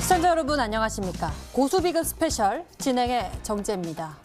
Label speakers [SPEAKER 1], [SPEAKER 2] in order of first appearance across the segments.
[SPEAKER 1] 시청자 여러분 안녕하십니까? 고수비급 스페셜 진행의 정재입니다.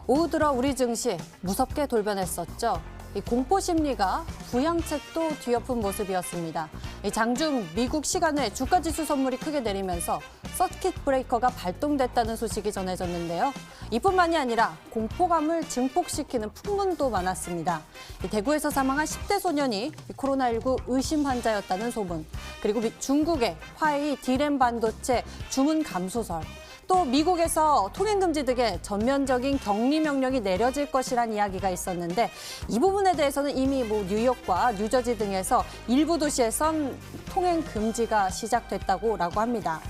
[SPEAKER 1] 오후 들어 우리 증시 무섭게 돌변했었죠. 이 공포 심리가 부양책도 뒤엎은 모습이었습니다. 이 장중 미국 시간에 주가지수 선물이 크게 내리면서 서킷 브레이커가 발동됐다는 소식이 전해졌는데요. 이뿐만이 아니라 공포감을 증폭시키는 풍문도 많았습니다. 이 대구에서 사망한 10대 소년이 코로나19 의심 환자였다는 소문, 그리고 중국의 화웨이 D램 반도체 주문 감소설, 또 미국에서 통행금지 등의 전면적인 격리 명령이 내려질 것이란 이야기가 있었는데 이 부분에 대해서는 이미 뉴욕과 뉴저지 등에서 일부 도시에선 통행금지가 시작됐다고 합니다.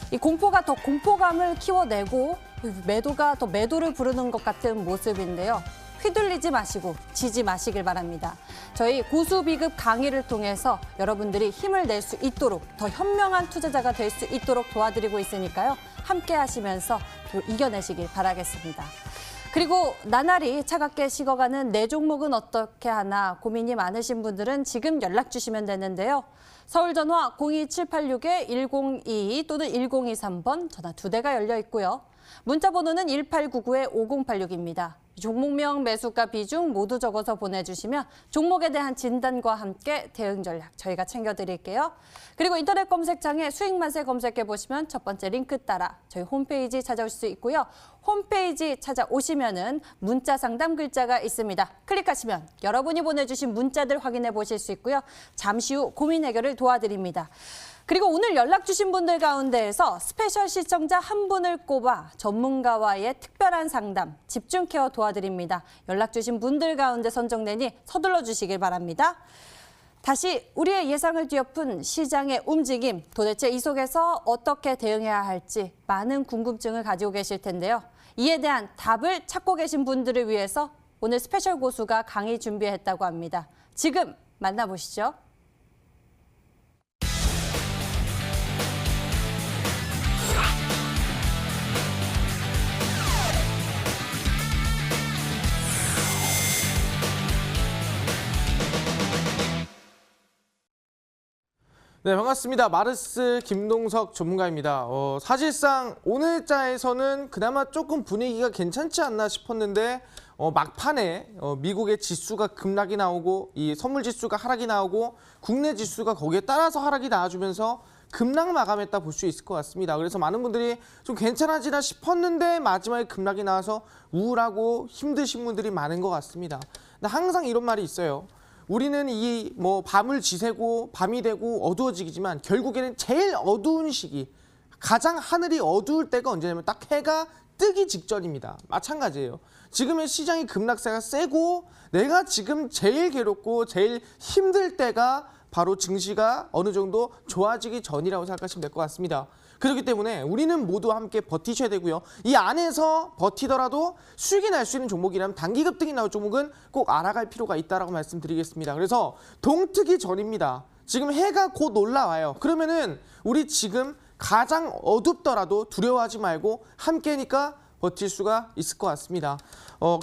[SPEAKER 1] 이 공포가 더 공포감을 키워내고 매도가 더 매도를 부르는 것 같은 모습인데요. 휘둘리지 마시고 지지 마시길 바랍니다. 저희 고수비급 강의를 통해서 여러분들이 힘을 낼 수 있도록 더 현명한 투자자가 될 수 있도록 도와드리고 있으니까요. 함께 하시면서 이겨내시길 바라겠습니다. 그리고 나날이 차갑게 식어가는 내 종목은 어떻게 하나 고민이 많으신 분들은 지금 연락 주시면 되는데요. 서울 전화 02786-1022 또는 1023번 전화 2대가 열려 있고요. 문자 번호는 1899-5086입니다. 종목명, 매수가, 비중 모두 적어서 보내주시면 종목에 대한 진단과 함께 대응 전략 저희가 챙겨드릴게요. 그리고 인터넷 검색창에 수익만세 검색해보시면 첫 번째 링크 따라 저희 홈페이지 찾아오실 수 있고요. 홈페이지 찾아오시면은 문자 상담 글자가 있습니다. 클릭하시면 여러분이 보내주신 문자들 확인해 보실 수 있고요. 잠시 후 고민 해결을 도와드립니다. 그리고 오늘 연락 주신 분들 가운데에서 스페셜 시청자 한 분을 꼽아 전문가와의 특별한 상담, 집중 케어 도와드립니다. 연락 주신 분들 가운데 선정되니 서둘러 주시길 바랍니다. 다시 우리의 예상을 뒤엎은 시장의 움직임, 도대체 이 속에서 어떻게 대응해야 할지 많은 궁금증을 가지고 계실 텐데요. 이에 대한 답을 찾고 계신 분들을 위해서 오늘 스페셜 고수가 강의 준비했다고 합니다. 지금 만나보시죠.
[SPEAKER 2] 네, 반갑습니다. 마르스 김동석 전문가입니다. 사실상 오늘자에서는 그나마 조금 분위기가 괜찮지 않나 싶었는데 막판에 미국의 지수가 급락이 나오고 이 선물 지수가 하락이 나오고 국내 지수가 거기에 따라서 하락이 나와주면서 급락 마감했다 볼 수 있을 것 같습니다. 그래서 많은 분들이 좀 괜찮아지나 싶었는데 마지막에 급락이 나와서 우울하고 힘드신 분들이 많은 것 같습니다. 근데 항상 이런 말이 있어요. 우리는 이 밤을 지새고 밤이 되고 어두워지지만 결국에는 제일 어두운 시기, 가장 하늘이 어두울 때가 언제냐면 딱 해가 뜨기 직전입니다. 마찬가지예요. 지금의 시장이 급락세가 세고 내가 지금 제일 괴롭고 제일 힘들 때가 바로 증시가 어느 정도 좋아지기 전이라고 생각하시면 될 것 같습니다. 그렇기 때문에 우리는 모두 함께 버티셔야 되고요. 이 안에서 버티더라도 수익이 날 수 있는 종목이라면 단기 급등이 나올 종목은 꼭 알아갈 필요가 있다고 말씀드리겠습니다. 그래서 동트기 전입니다. 지금 해가 곧 올라와요. 그러면은 우리 지금 가장 어둡더라도 두려워하지 말고 함께니까 버틸 수가 있을 것 같습니다.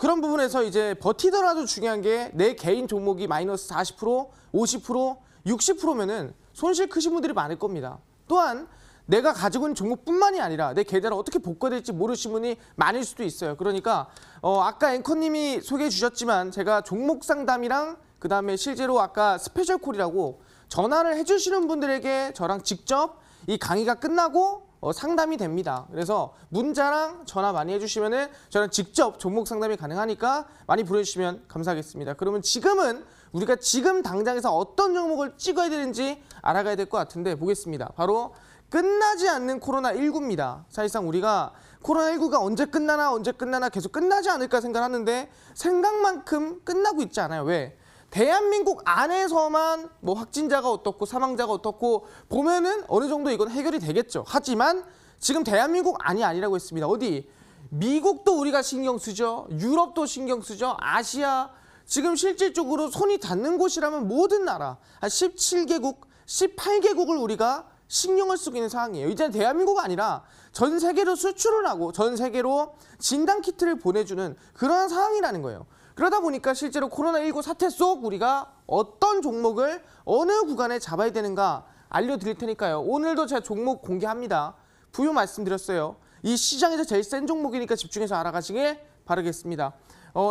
[SPEAKER 2] 그런 부분에서 이제 버티더라도 중요한 게 내 개인 종목이 마이너스 40%, 50%, 60%면은 손실 크신 분들이 많을 겁니다. 또한 내가 가지고 있는 종목뿐만이 아니라 내 계좌를 어떻게 복구해야 될지 모르시는 분이 많을 수도 있어요. 그러니까 아까 앵커님이 소개해 주셨지만 제가 종목 상담이랑 그다음에 실제로 아까 스페셜 콜이라고 전화를 해주시는 분들에게 저랑 직접 이 강의가 끝나고 상담이 됩니다. 그래서 문자랑 전화 많이 해주시면은 저랑 직접 종목 상담이 가능하니까 많이 보내주시면 감사하겠습니다. 그러면 지금은 우리가 지금 당장에서 어떤 종목을 찍어야 되는지 알아가야 될 것 같은데 보겠습니다. 바로 끝나지 않는 코로나19입니다. 사실상 우리가 코로나19가 언제 끝나나 계속 끝나지 않을까 생각하는데 생각만큼 끝나고 있지 않아요. 왜? 대한민국 안에서만 확진자가 어떻고 사망자가 어떻고 보면은 어느 정도 이건 해결이 되겠죠. 하지만 지금 대한민국 아니라고 했습니다. 어디? 미국도 우리가 신경 쓰죠. 유럽도 신경 쓰죠. 아시아 지금 실질적으로 손이 닿는 곳이라면 모든 나라 한 17개국, 18개국을 우리가 신경을 쓰고 있는 상황이에요. 이제는 대한민국 아니라 전 세계로 수출을 하고 전 세계로 진단키트를 보내주는 그런 상황이라는 거예요. 그러다 보니까 실제로 코로나19 사태 속 우리가 어떤 종목을 어느 구간에 잡아야 되는가 알려드릴 테니까요. 오늘도 제가 종목 공개합니다. 부유 말씀드렸어요. 이 시장에서 제일 센 종목이니까 집중해서 알아가시길 바라겠습니다.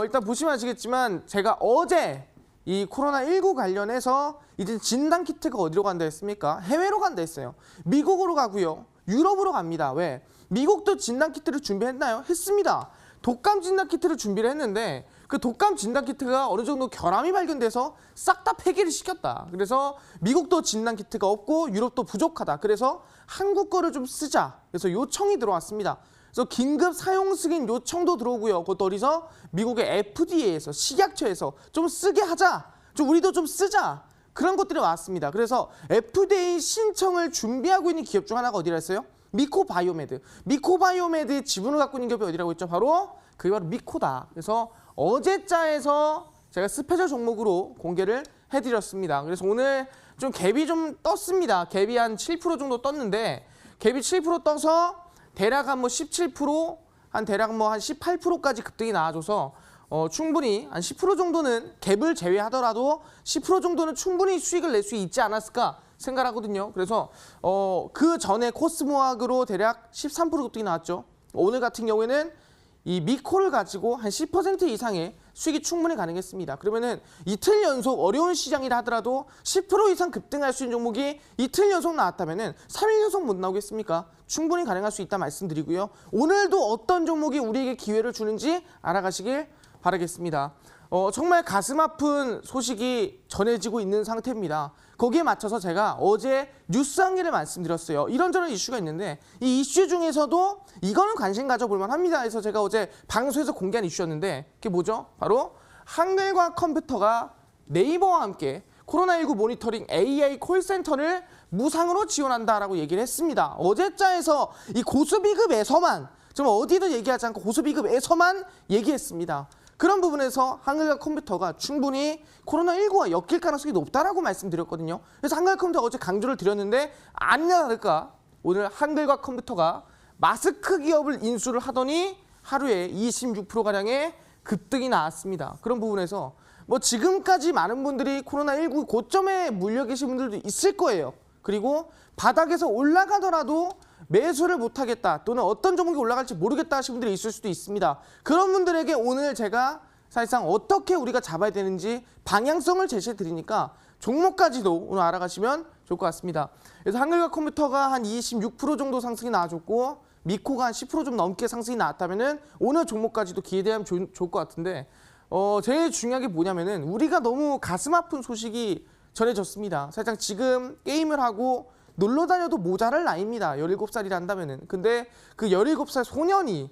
[SPEAKER 2] 일단 보시면 아시겠지만 제가 어제 이 코로나19 관련해서 이제 진단키트가 어디로 간다 했습니까? 해외로 간다 했어요. 미국으로 가고요. 유럽으로 갑니다. 왜? 미국도 진단키트를 준비했나요? 했습니다. 독감 진단키트를 준비를 했는데 그 독감 진단키트가 어느 정도 결함이 발견돼서 싹 다 폐기를 시켰다. 그래서 미국도 진단키트가 없고 유럽도 부족하다. 그래서 한국 거를 좀 쓰자. 그래서 요청이 들어왔습니다. 그래서 긴급 사용 승인 요청도 들어오고요. 그것도 어디서? 미국의 FDA에서 식약처에서 좀 쓰게 하자. 우리도 좀 쓰자. 그런 것들이 왔습니다. 그래서 FDA 신청을 준비하고 있는 기업 중 하나가 어디라 했어요? 미코바이오메드. 미코바이오메드의 지분을 갖고 있는 기업이 어디라고 했죠? 그게 바로 미코다. 그래서 어제자에서 제가 스페셜 종목으로 공개를 해드렸습니다. 그래서 오늘 좀 갭이 좀 떴습니다. 갭이 한 7% 정도 떴는데 갭이 7% 떠서 대략 한 17%, 대략 한 18%까지 급등이 나와줘서 충분히 한 10% 정도는 갭을 제외하더라도 10% 정도는 충분히 수익을 낼 수 있지 않았을까 생각하거든요. 그래서 그 전에 코스모학으로 대략 13% 급등이 나왔죠. 오늘 같은 경우에는 이 미코를 가지고 한 10% 이상의 수익이 충분히 가능했습니다. 그러면은 이틀 연속 어려운 시장이라 하더라도 10% 이상 급등할 수 있는 종목이 이틀 연속 나왔다면은 3일 연속 못 나오겠습니까? 충분히 가능할 수 있다 말씀드리고요. 오늘도 어떤 종목이 우리에게 기회를 주는지 알아가시길 바라겠습니다. 정말 가슴 아픈 소식이 전해지고 있는 상태입니다. 거기에 맞춰서 제가 어제 뉴스 한 개를 말씀드렸어요. 이런저런 이슈가 있는데 이 이슈 중에서도 이거는 관심 가져볼 만합니다. 그래서 제가 어제 방송에서 공개한 이슈였는데 그게 뭐죠? 바로 한글과 컴퓨터가 네이버와 함께 코로나19 모니터링 AI 콜센터를 무상으로 지원한다라고 얘기를 했습니다. 어제자에서 이 고수비급에서만 좀 어디도 얘기하지 않고 고수비급에서만 얘기했습니다. 그런 부분에서 한글과 컴퓨터가 충분히 코로나19와 엮일 가능성이 높다라고 말씀드렸거든요. 그래서 한글과 컴퓨터가 어제 강조를 드렸는데 아니나 다를까 오늘 한글과 컴퓨터가 마스크 기업을 인수를 하더니 하루에 26%가량의 급등이 나왔습니다. 그런 부분에서 지금까지 많은 분들이 코로나19 고점에 물려 계신 분들도 있을 거예요. 그리고 바닥에서 올라가더라도 매수를 못하겠다 또는 어떤 종목이 올라갈지 모르겠다 하시는 분들이 있을 수도 있습니다. 그런 분들에게 오늘 제가 사실상 어떻게 우리가 잡아야 되는지 방향성을 제시해 드리니까 종목까지도 오늘 알아가시면 좋을 것 같습니다. 그래서 한글과 컴퓨터가 한 26% 정도 상승이 나와줬고 미코가 한 10% 좀 넘게 상승이 나왔다면 오늘 종목까지도 기대하면 좋을 것 같은데 제일 중요한 게 뭐냐면은 우리가 너무 가슴 아픈 소식이 전해졌습니다. 사실상 지금 게임을 하고 놀러 다녀도 모자랄 나이입니다. 17살이란다면은. 근데 그 17살 소년이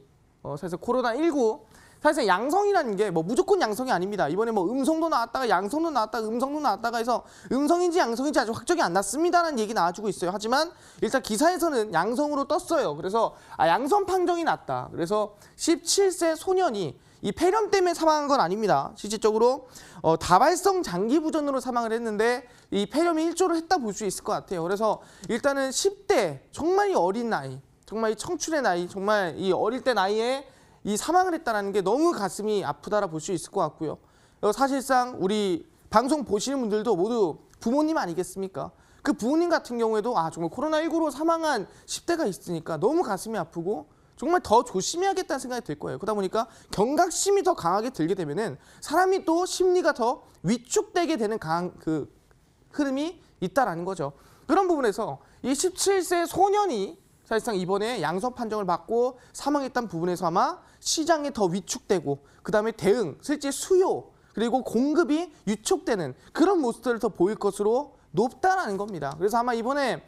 [SPEAKER 2] 사실 코로나19 사실 양성이라는 게 무조건 양성이 아닙니다. 이번에 음성도 나왔다가 양성도 나왔다가 음성도 나왔다가 해서 음성인지 양성인지 아직 확정이 안 났습니다라는 얘기 나와주고 있어요. 하지만 일단 기사에서는 양성으로 떴어요. 그래서 양성 판정이 났다. 그래서 17세 소년이 이 폐렴 때문에 사망한 건 아닙니다. 실질적으로 다발성 장기 부전으로 사망을 했는데 이 폐렴이 일조를 했다 볼 수 있을 것 같아요. 그래서 일단은 10대 정말 이 어린 나이, 정말 이 청춘의 나이, 정말 이 어릴 때 나이에 이 사망을 했다는 게 너무 가슴이 아프다라 볼 수 있을 것 같고요. 사실상 우리 방송 보시는 분들도 모두 부모님 아니겠습니까? 그 부모님 같은 경우에도 정말 코로나19로 사망한 10대가 있으니까 너무 가슴이 아프고 정말 더 조심해야겠다는 생각이 들 거예요. 그러다 보니까 경각심이 더 강하게 들게 되면은 사람이 또 심리가 더 위축되게 되는 강한 그 흐름이 있다라는 거죠. 그런 부분에서 이 17세 소년이 사실상 이번에 양성 판정을 받고 사망했다는 부분에서 아마 시장이 더 위축되고 그다음에 대응, 실제 수요 그리고 공급이 위축되는 그런 모습들을 더 보일 것으로 높다라는 겁니다. 그래서 아마 이번에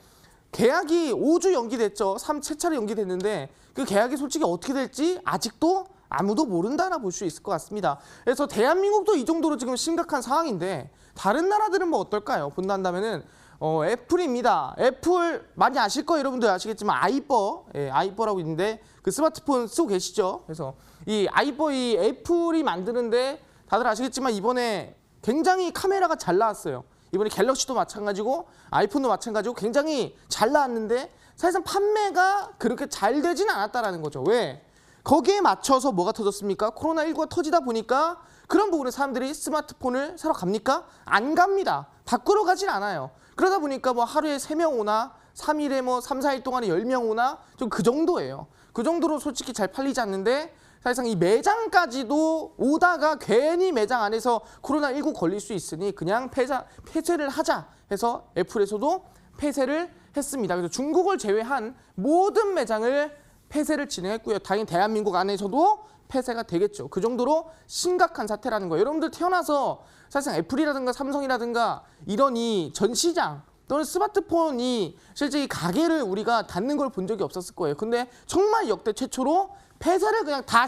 [SPEAKER 2] 계약이 5주 연기됐죠. 3차례 연기됐는데 그 계약이 솔직히 어떻게 될지 아직도 아무도 모른다라 볼 수 있을 것 같습니다. 그래서 대한민국도 이 정도로 지금 심각한 상황인데 다른 나라들은 어떨까요? 본다면은 애플입니다. 애플 많이 아실 거예요. 여러분들 아시겠지만 아이버, 아이버라고 있는데 그 스마트폰 쓰고 계시죠? 그래서 이 아이버 이 애플이 만드는데 다들 아시겠지만 이번에 굉장히 카메라가 잘 나왔어요. 이번에 갤럭시도 마찬가지고 아이폰도 마찬가지고 굉장히 잘 나왔는데 사실상 판매가 그렇게 잘 되진 않았다라는 거죠. 왜? 거기에 맞춰서 뭐가 터졌습니까? 코로나19가 터지다 보니까 그런 부분에 사람들이 스마트폰을 사러 갑니까? 안 갑니다. 바꾸러 가진 않아요. 그러다 보니까 하루에 3명 오나 3일에 뭐 3, 4일 동안에 10명 오나 좀 그 정도예요. 그 정도로 솔직히 잘 팔리지 않는데 사실상 이 매장까지도 오다가 괜히 매장 안에서 코로나19 걸릴 수 있으니 그냥 폐쇄를 하자 해서 애플에서도 폐쇄를 했습니다. 그래서 중국을 제외한 모든 매장을 폐쇄를 진행했고요. 당연히 대한민국 안에서도 폐쇄가 되겠죠. 그 정도로 심각한 사태라는 거예요. 여러분들 태어나서 사실상 애플이라든가 삼성이라든가 이런 이 전 시장 또는 스마트폰이 실제 이 가게를 우리가 닫는 걸 본 적이 없었을 거예요. 근데 정말 역대 최초로 폐쇄를 그냥 다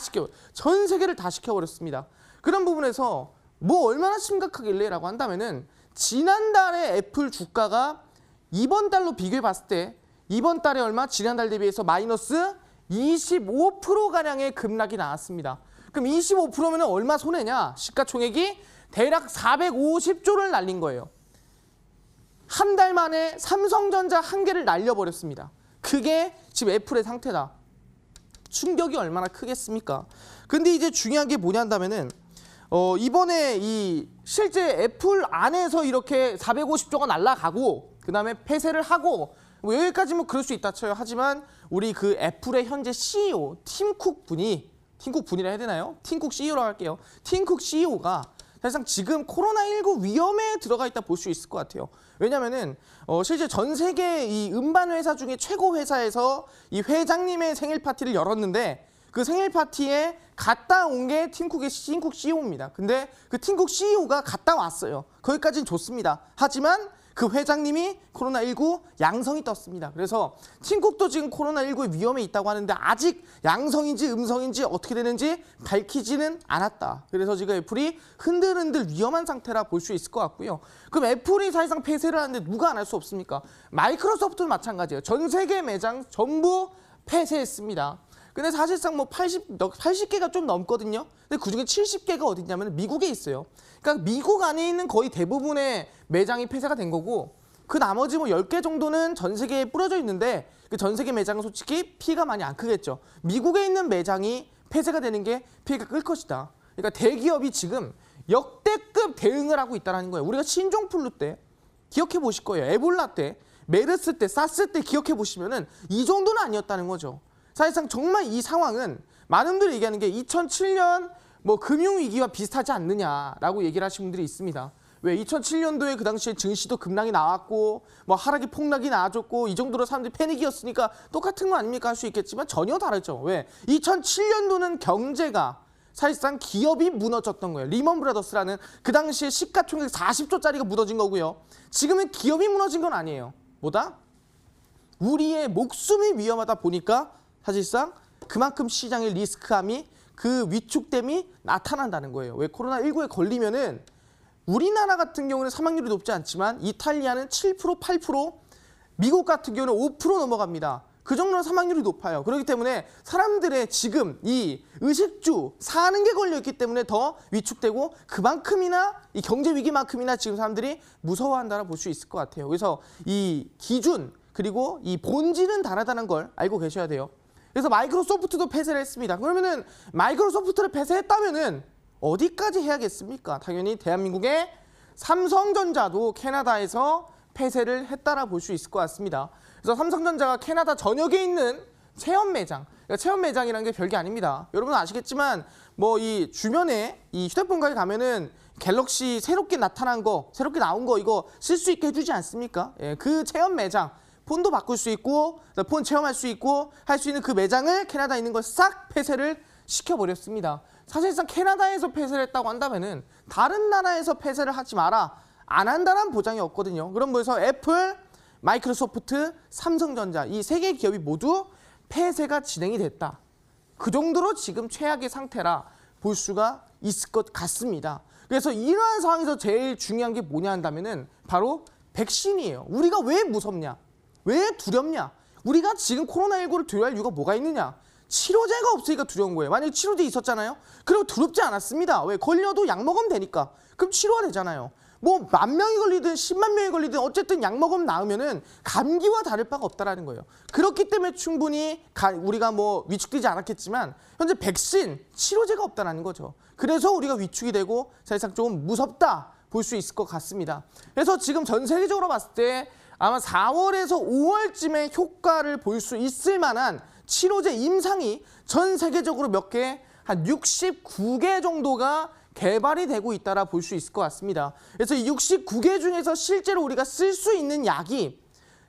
[SPEAKER 2] 전 세계를 다 시켜버렸습니다. 그런 부분에서 뭐 얼마나 심각하길래라고 한다면은 지난달에 애플 주가가 이번 달로 비교해 봤을 때 이번 달에 얼마? 지난달 대비해서 마이너스 25%가량의 급락이 나왔습니다. 그럼 25%면 얼마 손해냐? 시가총액이 대략 450조를 날린 거예요. 한 달 만에 삼성전자 한 개를 날려버렸습니다. 그게 지금 애플의 상태다. 충격이 얼마나 크겠습니까? 근데 이제 중요한 게 뭐냐면은 이번에 이 실제 애플 안에서 이렇게 450조가 날아가고 그다음에 폐쇄를 하고 뭐 여기까지 뭐 그럴 수 있다 쳐요. 하지만 우리 그 애플의 현재 CEO 팀쿡 분이라 해야 되나요? 팀쿡 CEO라고 할게요. 팀쿡 CEO가 사실상 지금 코로나19 위험에 들어가 있다 볼 수 있을 것 같아요. 왜냐면은 실제 전 세계 이 음반 회사 중에 최고 회사에서 이 회장님의 생일 파티를 열었는데 그 생일 파티에 갔다 온 게 팀쿡 CEO입니다. 근데 그 팀쿡 CEO가 갔다 왔어요. 거기까지는 좋습니다. 하지만 그 회장님이 코로나19 양성이 떴습니다. 그래서 팀쿡도 지금 코로나19의 위험에 있다고 하는데 아직 양성인지 음성인지 어떻게 되는지 밝히지는 않았다. 그래서 지금 애플이 흔들흔들 위험한 상태라 볼 수 있을 것 같고요. 그럼 애플이 사실상 폐쇄를 하는데 누가 안 할 수 없습니까? 마이크로소프트도 마찬가지예요. 전 세계 매장 전부 폐쇄했습니다. 근데 사실상 뭐 80개가 좀 넘거든요. 근데 그중에 70개가 어디냐면 미국에 있어요. 그러니까 미국 안에 있는 거의 대부분의 매장이 폐쇄가 된 거고 그 나머지 뭐 10개 정도는 전 세계에 뿌려져 있는데 그 전 세계 매장은 솔직히 피해가 많이 안 크겠죠. 미국에 있는 매장이 폐쇄가 되는 게 피해가 클 것이다. 그러니까 대기업이 지금 역대급 대응을 하고 있다는 거예요. 우리가 신종플루 때 기억해 보실 거예요. 에볼라 때, 메르스 때, 사스 때 기억해 보시면은 이 정도는 아니었다는 거죠. 사실상 정말 이 상황은 많은 분들이 얘기하는 게 2007년 뭐 금융위기와 비슷하지 않느냐라고 얘기를 하시는 분들이 있습니다. 왜 2007년도에 그 당시에 증시도 급락이 나왔고 뭐 하락이 폭락이 나아졌고 이 정도로 사람들이 패닉이었으니까 똑같은 거 아닙니까 할 수 있겠지만 전혀 다르죠. 왜 2007년도는 경제가 사실상 기업이 무너졌던 거예요. 리먼 브라더스라는 그 당시에 시가총액 40조짜리가 무너진 거고요. 지금은 기업이 무너진 건 아니에요. 뭐다? 우리의 목숨이 위험하다 보니까 사실상 그만큼 시장의 리스크함이 그 위축됨이 나타난다는 거예요. 왜 코로나19에 걸리면은 우리나라 같은 경우는 사망률이 높지 않지만 이탈리아는 7%, 8%, 미국 같은 경우는 5% 넘어갑니다. 그 정도로 사망률이 높아요. 그렇기 때문에 사람들의 지금 이 의식주 사는 게 걸려있기 때문에 더 위축되고 그만큼이나 이 경제 위기만큼이나 지금 사람들이 무서워한다라 볼 수 있을 것 같아요. 그래서 이 기준 그리고 이 본질은 다르다는 걸 알고 계셔야 돼요. 그래서 마이크로소프트도 폐쇄를 했습니다. 그러면은 마이크로소프트를 폐쇄했다면은 어디까지 해야겠습니까? 당연히 대한민국의 삼성전자도 캐나다에서 폐쇄를 했다라 볼 수 있을 것 같습니다. 그래서 삼성전자가 캐나다 전역에 있는 체험 매장, 그러니까 체험 매장이라는 게 별게 아닙니다. 여러분 아시겠지만 뭐 이 주변에 이 휴대폰 가게 가면은 갤럭시 새롭게 나타난 거, 새롭게 나온 거 이거 쓸 수 있게 해주지 않습니까? 예, 그 체험 매장. 폰도 바꿀 수 있고 폰 체험할 수 있고 할 수 있는 그 매장을 캐나다에 있는 걸 싹 폐쇄를 시켜버렸습니다. 사실상 캐나다에서 폐쇄를 했다고 한다면은 다른 나라에서 폐쇄를 하지 마라. 안 한다는 보장이 없거든요. 그럼 그래서 애플, 마이크로소프트, 삼성전자 이 세 개 기업이 모두 폐쇄가 진행이 됐다. 그 정도로 지금 최악의 상태라 볼 수가 있을 것 같습니다. 그래서 이러한 상황에서 제일 중요한 게 뭐냐 한다면은 바로 백신이에요. 우리가 왜 무섭냐? 왜 두렵냐? 우리가 지금 코로나19를 두려워할 이유가 뭐가 있느냐? 치료제가 없으니까 두려운 거예요. 만약에 치료제 있었잖아요. 그리고 두렵지 않았습니다. 왜? 걸려도 약 먹으면 되니까. 그럼 치료가 되잖아요. 뭐 10,000명이 걸리든 10만 명이 걸리든 어쨌든 약 먹으면 나으면은 감기와 다를 바가 없다라는 거예요. 그렇기 때문에 충분히 우리가 뭐 위축되지 않았겠지만 현재 백신, 치료제가 없다라는 거죠. 그래서 우리가 위축이 되고 사실상 조금 무섭다 볼 수 있을 것 같습니다. 그래서 지금 전 세계적으로 봤을 때 아마 4월에서 5월쯤에 효과를 볼 수 있을 만한 치료제 임상이 전 세계적으로 몇 개, 한 69개 정도가 개발이 되고 있다라 볼 수 있을 것 같습니다. 그래서 이 69개 중에서 실제로 우리가 쓸 수 있는 약이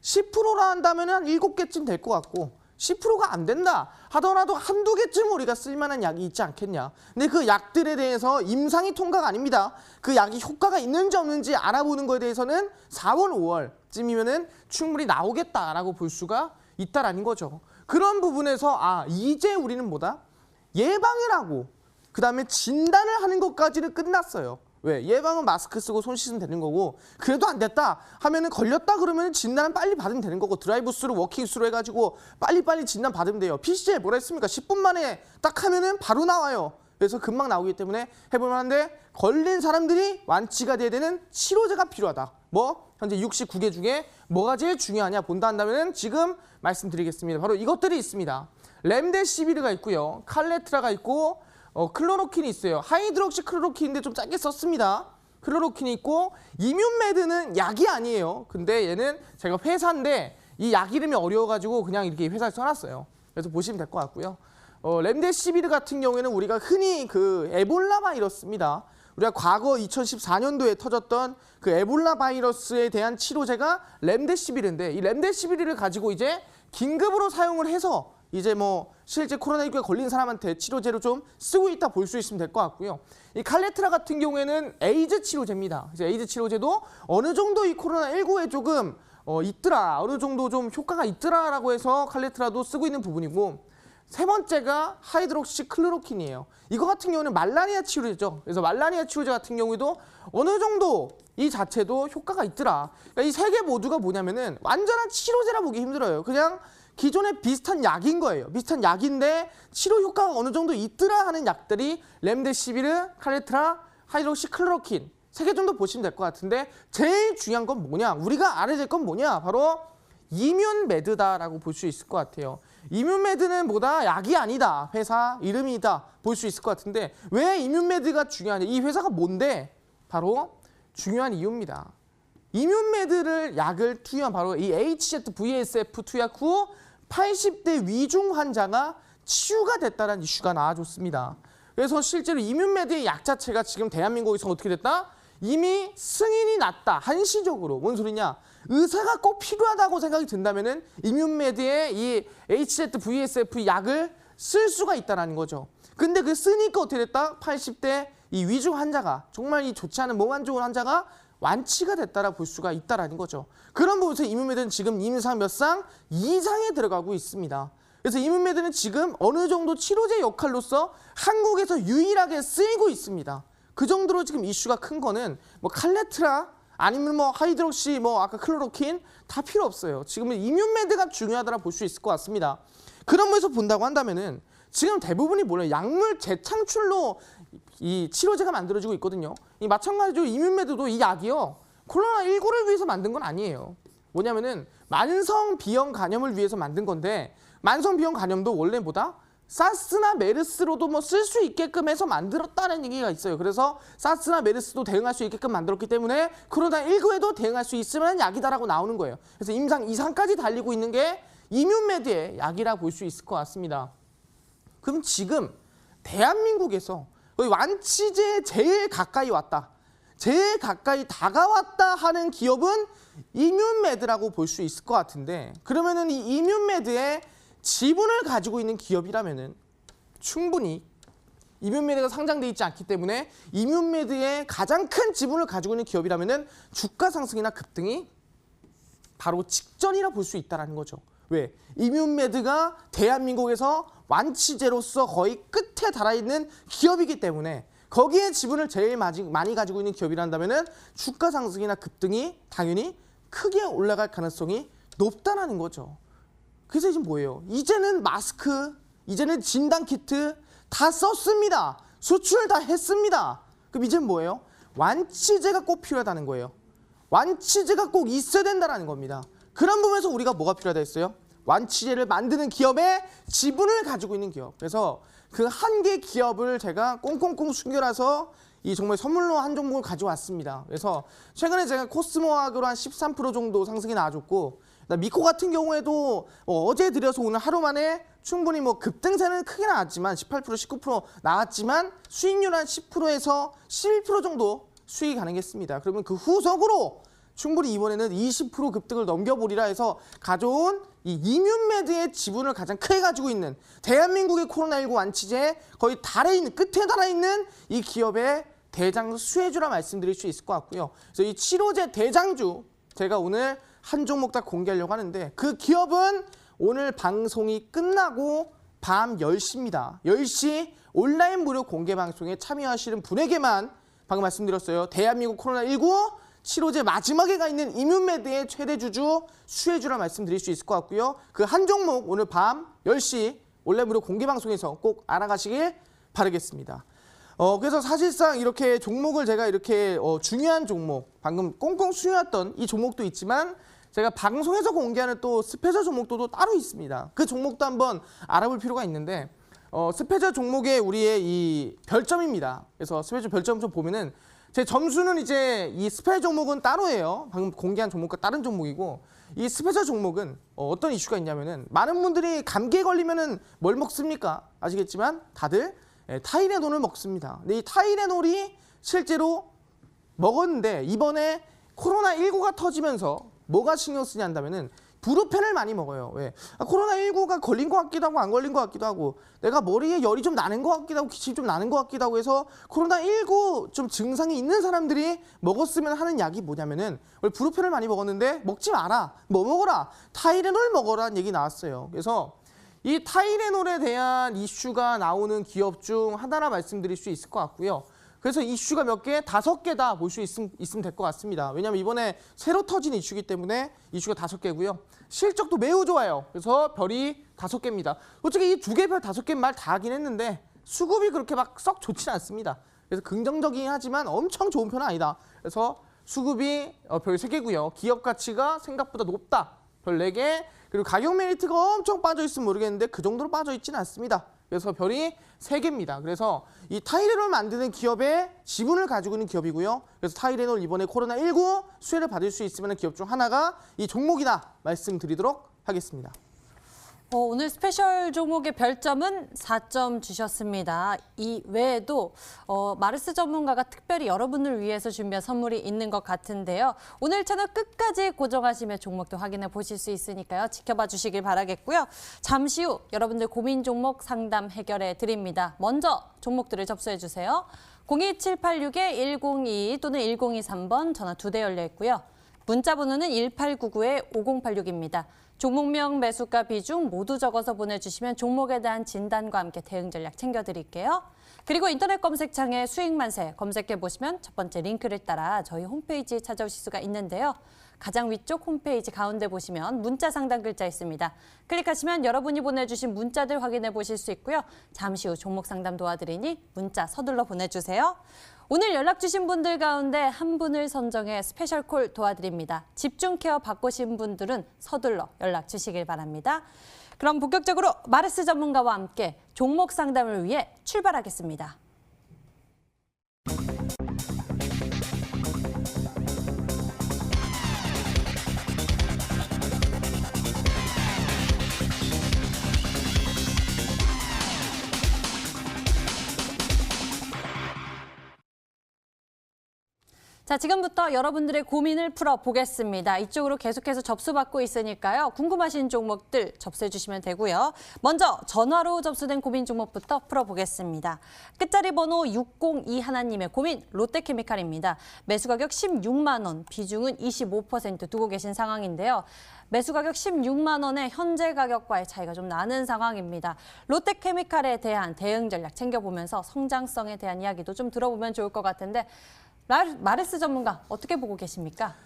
[SPEAKER 2] 10%라 한다면 한 7개쯤 될 것 같고 10%가 안 된다 하더라도 한두 개쯤 우리가 쓸만한 약이 있지 않겠냐. 근데 그 약들에 대해서 임상이 통과가 아닙니다. 그 약이 효과가 있는지 없는지 알아보는 거에 대해서는 4월, 5월쯤이면은 충분히 나오겠다라고 볼 수가 있다라는 거죠. 그런 부분에서 이제 우리는 뭐다? 예방을 하고 그 다음에 진단을 하는 것까지는 끝났어요. 왜? 예방은 마스크 쓰고 손 씻으면 되는 거고 그래도 안 됐다 하면은 걸렸다 그러면 진단은 빨리 받으면 되는 거고 드라이브스루 워킹스루 해가지고 빨리빨리 진단 받으면 돼요. PC에 뭐라 했습니까? 10분 만에 딱 하면은 바로 나와요. 그래서 금방 나오기 때문에 해볼만 한데 걸린 사람들이 완치가 돼야 되는 치료제가 필요하다. 뭐? 현재 69개 중에 뭐가 제일 중요하냐 본다 한다면은 지금 말씀드리겠습니다. 바로 이것들이 있습니다. 렘데시비르가 있고요. 칼레트라가 있고 클로로킨이 있어요. 하이드록시 클로로킨인데 좀 짧게 썼습니다. 클로로킨이 있고 이뮨메드는 약이 아니에요. 근데 얘는 제가 회사인데 이 약 이름이 어려워가지고 그냥 이렇게 회사에 써놨어요. 그래서 보시면 될 것 같고요. 렘데시비르 같은 경우에는 우리가 흔히 그 에볼라 바이러스입니다. 우리가 과거 2014년도에 터졌던 그 에볼라 바이러스에 대한 치료제가 렘데시비르인데 이 렘데시비르를 가지고 이제 긴급으로 사용을 해서 이제 뭐 실제 코로나19에 걸린 사람한테 치료제로 좀 쓰고 있다 볼 수 있으면 될 것 같고요. 이 칼레트라 같은 경우에는 에이즈 치료제입니다. 이제 에이즈 치료제도 어느 정도 이 코로나19에 조금 있더라, 어느 정도 좀 효과가 있더라라고 해서 칼레트라도 쓰고 있는 부분이고 세 번째가 하이드록시 클로로킨이에요. 이거 같은 경우는 말라리아 치료제죠. 그래서 말라리아 치료제 같은 경우에도 어느 정도 이 자체도 효과가 있더라. 그러니까 이 세 개 모두가 뭐냐면은 완전한 치료제라 보기 힘들어요. 그냥 기존에 비슷한 약인 거예요. 비슷한 약인데 치료 효과가 어느 정도 있더라 하는 약들이 렘데시비르, 칼레트라, 하이드록시 클로로킨 세 개 정도 보시면 될 것 같은데 제일 중요한 건 뭐냐? 우리가 알아야 될 건 뭐냐? 바로 이뮨메드다라고 볼 수 있을 것 같아요. 이뮨메드는 뭐다? 약이 아니다. 회사 이름이다. 볼 수 있을 것 같은데 왜 이뮨메드가 중요하냐? 이 회사가 뭔데? 바로 중요한 이유입니다. 이뮨메드를 약을 투여한 바로 이 HZVSF 투약 후 80대 위중 환자가 치유가 됐다는 이슈가 나와줬습니다. 그래서 실제로 이뮨메드의 약 자체가 지금 대한민국에서 어떻게 됐다? 이미 승인이 났다. 한시적으로. 뭔 소리냐? 의사가 꼭 필요하다고 생각이 든다면은 이뮨메드의 이 HZVSF 약을 쓸 수가 있다는 거죠. 근데 그 쓰니까 어떻게 됐다? 80대 이 위중 환자가 정말 이 좋지 않은 몸 안 좋은 환자가 완치가 됐다라 볼 수가 있다라는 거죠. 그런 부분에서 이뮨메드는 지금 임상 몇 상 이상에 들어가고 있습니다. 그래서 이뮨메드는 지금 어느 정도 치료제 역할로서 한국에서 유일하게 쓰이고 있습니다. 그 정도로 지금 이슈가 큰 거는 뭐 칼레트라 아니면 뭐 하이드록시 뭐 아까 클로로킨 다 필요 없어요. 지금은 이뮨메드가 중요하다라 볼 수 있을 것 같습니다. 그런 면에서 본다고 한다면은 지금 대부분이 뭐냐 약물 재창출로 이 치료제가 만들어지고 있거든요. 이 마찬가지로 이뮨메드도 이 약이요. 코로나19를 위해서 만든 건 아니에요. 뭐냐면은 만성 비형 간염을 위해서 만든 건데 만성 비형 간염도 원래 뭐다? 사스나 메르스로도 뭐 쓸 수 있게끔 해서 만들었다는 얘기가 있어요. 그래서 사스나 메르스도 대응할 수 있게끔 만들었기 때문에 코로나19에도 대응할 수 있을 만한 약이다라고 나오는 거예요. 그래서 임상 2상까지 달리고 있는 게 이뮨메드의 약이라 볼 수 있을 것 같습니다. 그럼 지금 대한민국에서 거의 완치제에 제일 가까이 왔다. 제일 가까이 다가왔다 하는 기업은 이뮨메드라고 볼 수 있을 것 같은데 그러면은 이 이뮨메드의 지분을 가지고 있는 기업이라면은 충분히 이뮨메드가 상장돼 있지 않기 때문에 이뮨메드의 가장 큰 지분을 가지고 있는 기업이라면은 주가 상승이나 급등이 바로 직전이라 볼 수 있다는 거죠. 왜? 이뮨메드가 대한민국에서 완치제로서 거의 끝에 달아있는 기업이기 때문에 거기에 지분을 제일 많이 가지고 있는 기업이란다면 주가 상승이나 급등이 당연히 크게 올라갈 가능성이 높다는 거죠. 그래서 이제 뭐예요? 이제는 마스크, 이제는 진단키트 다 썼습니다. 수출 다 했습니다. 그럼 이제는 뭐예요? 완치제가 꼭 필요하다는 거예요. 완치제가 꼭 있어야 된다는 겁니다. 그런 부분에서 우리가 뭐가 필요하다 했어요? 완치제를 만드는 기업의 지분을 가지고 있는 기업. 그래서 그 한 개 기업을 제가 꽁꽁꽁 숨겨놔서 이 정말 선물로 한 종목을 가져왔습니다. 그래서 최근에 제가 코스모학으로 한 13% 정도 상승이 나와줬고, 미코 같은 경우에도 어제 들여서 오늘 하루 만에 충분히 뭐 급등세는 크게 나왔지만 18%, 19% 나왔지만 수익률 한 10%에서 11% 정도 수익이 가능했습니다. 그러면 그 후속으로 충분히 이번에는 20% 급등을 넘겨보리라 해서 가져온 이 이뮨메드의 지분을 가장 크게 가지고 있는 대한민국의 코로나19 완치제에 거의 끝에 달아있는 이 기업의 대장 수혜주라 말씀드릴 수 있을 것 같고요. 그래서 이 치료제 대장주 제가 오늘 한 종목 다 공개하려고 하는데 그 기업은 오늘 방송이 끝나고 밤 10시입니다. 10시 온라인 무료 공개 방송에 참여하시는 분에게만 방금 말씀드렸어요. 대한민국 코로나19 치료제 마지막에 가 있는 이뮨메드의 최대 주주 수혜주라 말씀드릴 수 있을 것 같고요. 그 한 종목 오늘 밤 10시 온라인 무료 공개 방송에서 꼭 알아가시길 바라겠습니다. 그래서 사실상 이렇게 종목을 제가 이렇게 중요한 종목, 방금 꽁꽁 숨겨왔던 이 종목도 있지만 제가 방송에서 공개하는 또 스페셜 종목도 또 따로 있습니다. 그 종목도 한번 알아볼 필요가 있는데 스페셜 종목의 우리의 이 별점입니다. 그래서 스페셜 별점 좀 보면은 제 점수는 이제 이 스페셜 종목은 따로예요. 방금 공개한 종목과 다른 종목이고 이 스페셜 종목은 어떤 이슈가 있냐면은 많은 분들이 감기에 걸리면은 뭘 먹습니까? 아시겠지만 다들 타이레놀을 먹습니다. 근데 이 타이레놀이 실제로 먹었는데 이번에 코로나19가 터지면서 뭐가 신경 쓰냐 한다면은 브루펜을 많이 먹어요. 왜? 코로나19가 걸린 것 같기도 하고 안 걸린 것 같기도 하고 내가 머리에 열이 좀 나는 것 같기도 하고 기침이 좀 나는 것 같기도 하고 해서 코로나19 좀 증상이 있는 사람들이 먹었으면 하는 약이 뭐냐면은 원래 브루펜을 많이 먹었는데 먹지 마라. 뭐 먹어라. 타이레놀 먹어라는 얘기 나왔어요. 그래서 이 타이레놀에 대한 이슈가 나오는 기업 중 하나라 말씀드릴 수 있을 것 같고요. 그래서 이슈가 몇 개? 5개다 볼 수 있으면 될 것 같습니다. 왜냐하면 이번에 새로 터진 이슈이기 때문에 이슈가 5개고요. 실적도 매우 좋아요. 그래서 별이 5개입니다. 솔직히 이 2개 별 5개 말 다 하긴 했는데 수급이 그렇게 막 썩 좋지는 않습니다. 그래서 긍정적이긴 하지만 엄청 좋은 편은 아니다. 그래서 수급이 별 3개고요. 기업 가치가 생각보다 높다. 별 4개. 그리고 가격 메리트가 엄청 빠져있으면 모르겠는데 그 정도로 빠져있지는 않습니다. 그래서 별이 3개입니다. 그래서 이 타이레놀 만드는 기업의 지분을 가지고 있는 기업이고요. 그래서 타이레놀 이번에 코로나19 수혜를 받을 수 있으면 기업 중 하나가 이 종목이다 말씀드리도록 하겠습니다.
[SPEAKER 1] 오늘 스페셜 종목의 별점은 4점 주셨습니다. 이 외에도 마르스 전문가가 특별히 여러분을 위해서 준비한 선물이 있는 것 같은데요. 오늘 채널 끝까지 고정하시면 종목도 확인해 보실 수 있으니까요. 지켜봐 주시길 바라겠고요. 잠시 후 여러분들 고민 종목 상담 해결해 드립니다. 먼저 종목들을 접수해 주세요. 02786-1022 또는 1023번 전화 2대 열려 있고요. 문자 번호는 1899-5086입니다. 종목명, 매수가, 비중 모두 적어서 보내주시면 종목에 대한 진단과 함께 대응 전략 챙겨드릴게요. 그리고 인터넷 검색창에 수익만세 검색해보시면 첫 번째 링크를 따라 저희 홈페이지 찾아오실 수가 있는데요. 가장 위쪽 홈페이지 가운데 보시면 문자 상담 글자 있습니다. 클릭하시면 여러분이 보내주신 문자들 확인해 보실 수 있고요. 잠시 후 종목 상담 도와드리니 문자 서둘러 보내주세요. 오늘 연락 주신 분들 가운데 한 분을 선정해 스페셜 콜 도와드립니다. 집중 케어 받고신 분들은 서둘러 연락 주시길 바랍니다. 그럼 본격적으로 마르스 전문가와 함께 종목 상담을 위해 출발하겠습니다. 자, 지금부터 여러분들의 고민을 풀어보겠습니다. 이쪽으로 계속해서 접수받고 있으니까요. 궁금하신 종목들 접수해 주시면 되고요. 먼저 전화로 접수된 고민 종목부터 풀어보겠습니다. 끝자리 번호 602 하나님의 고민 롯데케미칼입니다. 매수 가격 16만 원, 비중은 25% 두고 계신 상황인데요. 매수 가격 16만 원의 현재 가격과의 차이가 좀 나는 상황입니다. 롯데케미칼에 대한 대응 전략 챙겨보면서 성장성에 대한 이야기도 좀 들어보면 좋을 것 같은데 마르스 전문가 어떻게 보고 계십니까?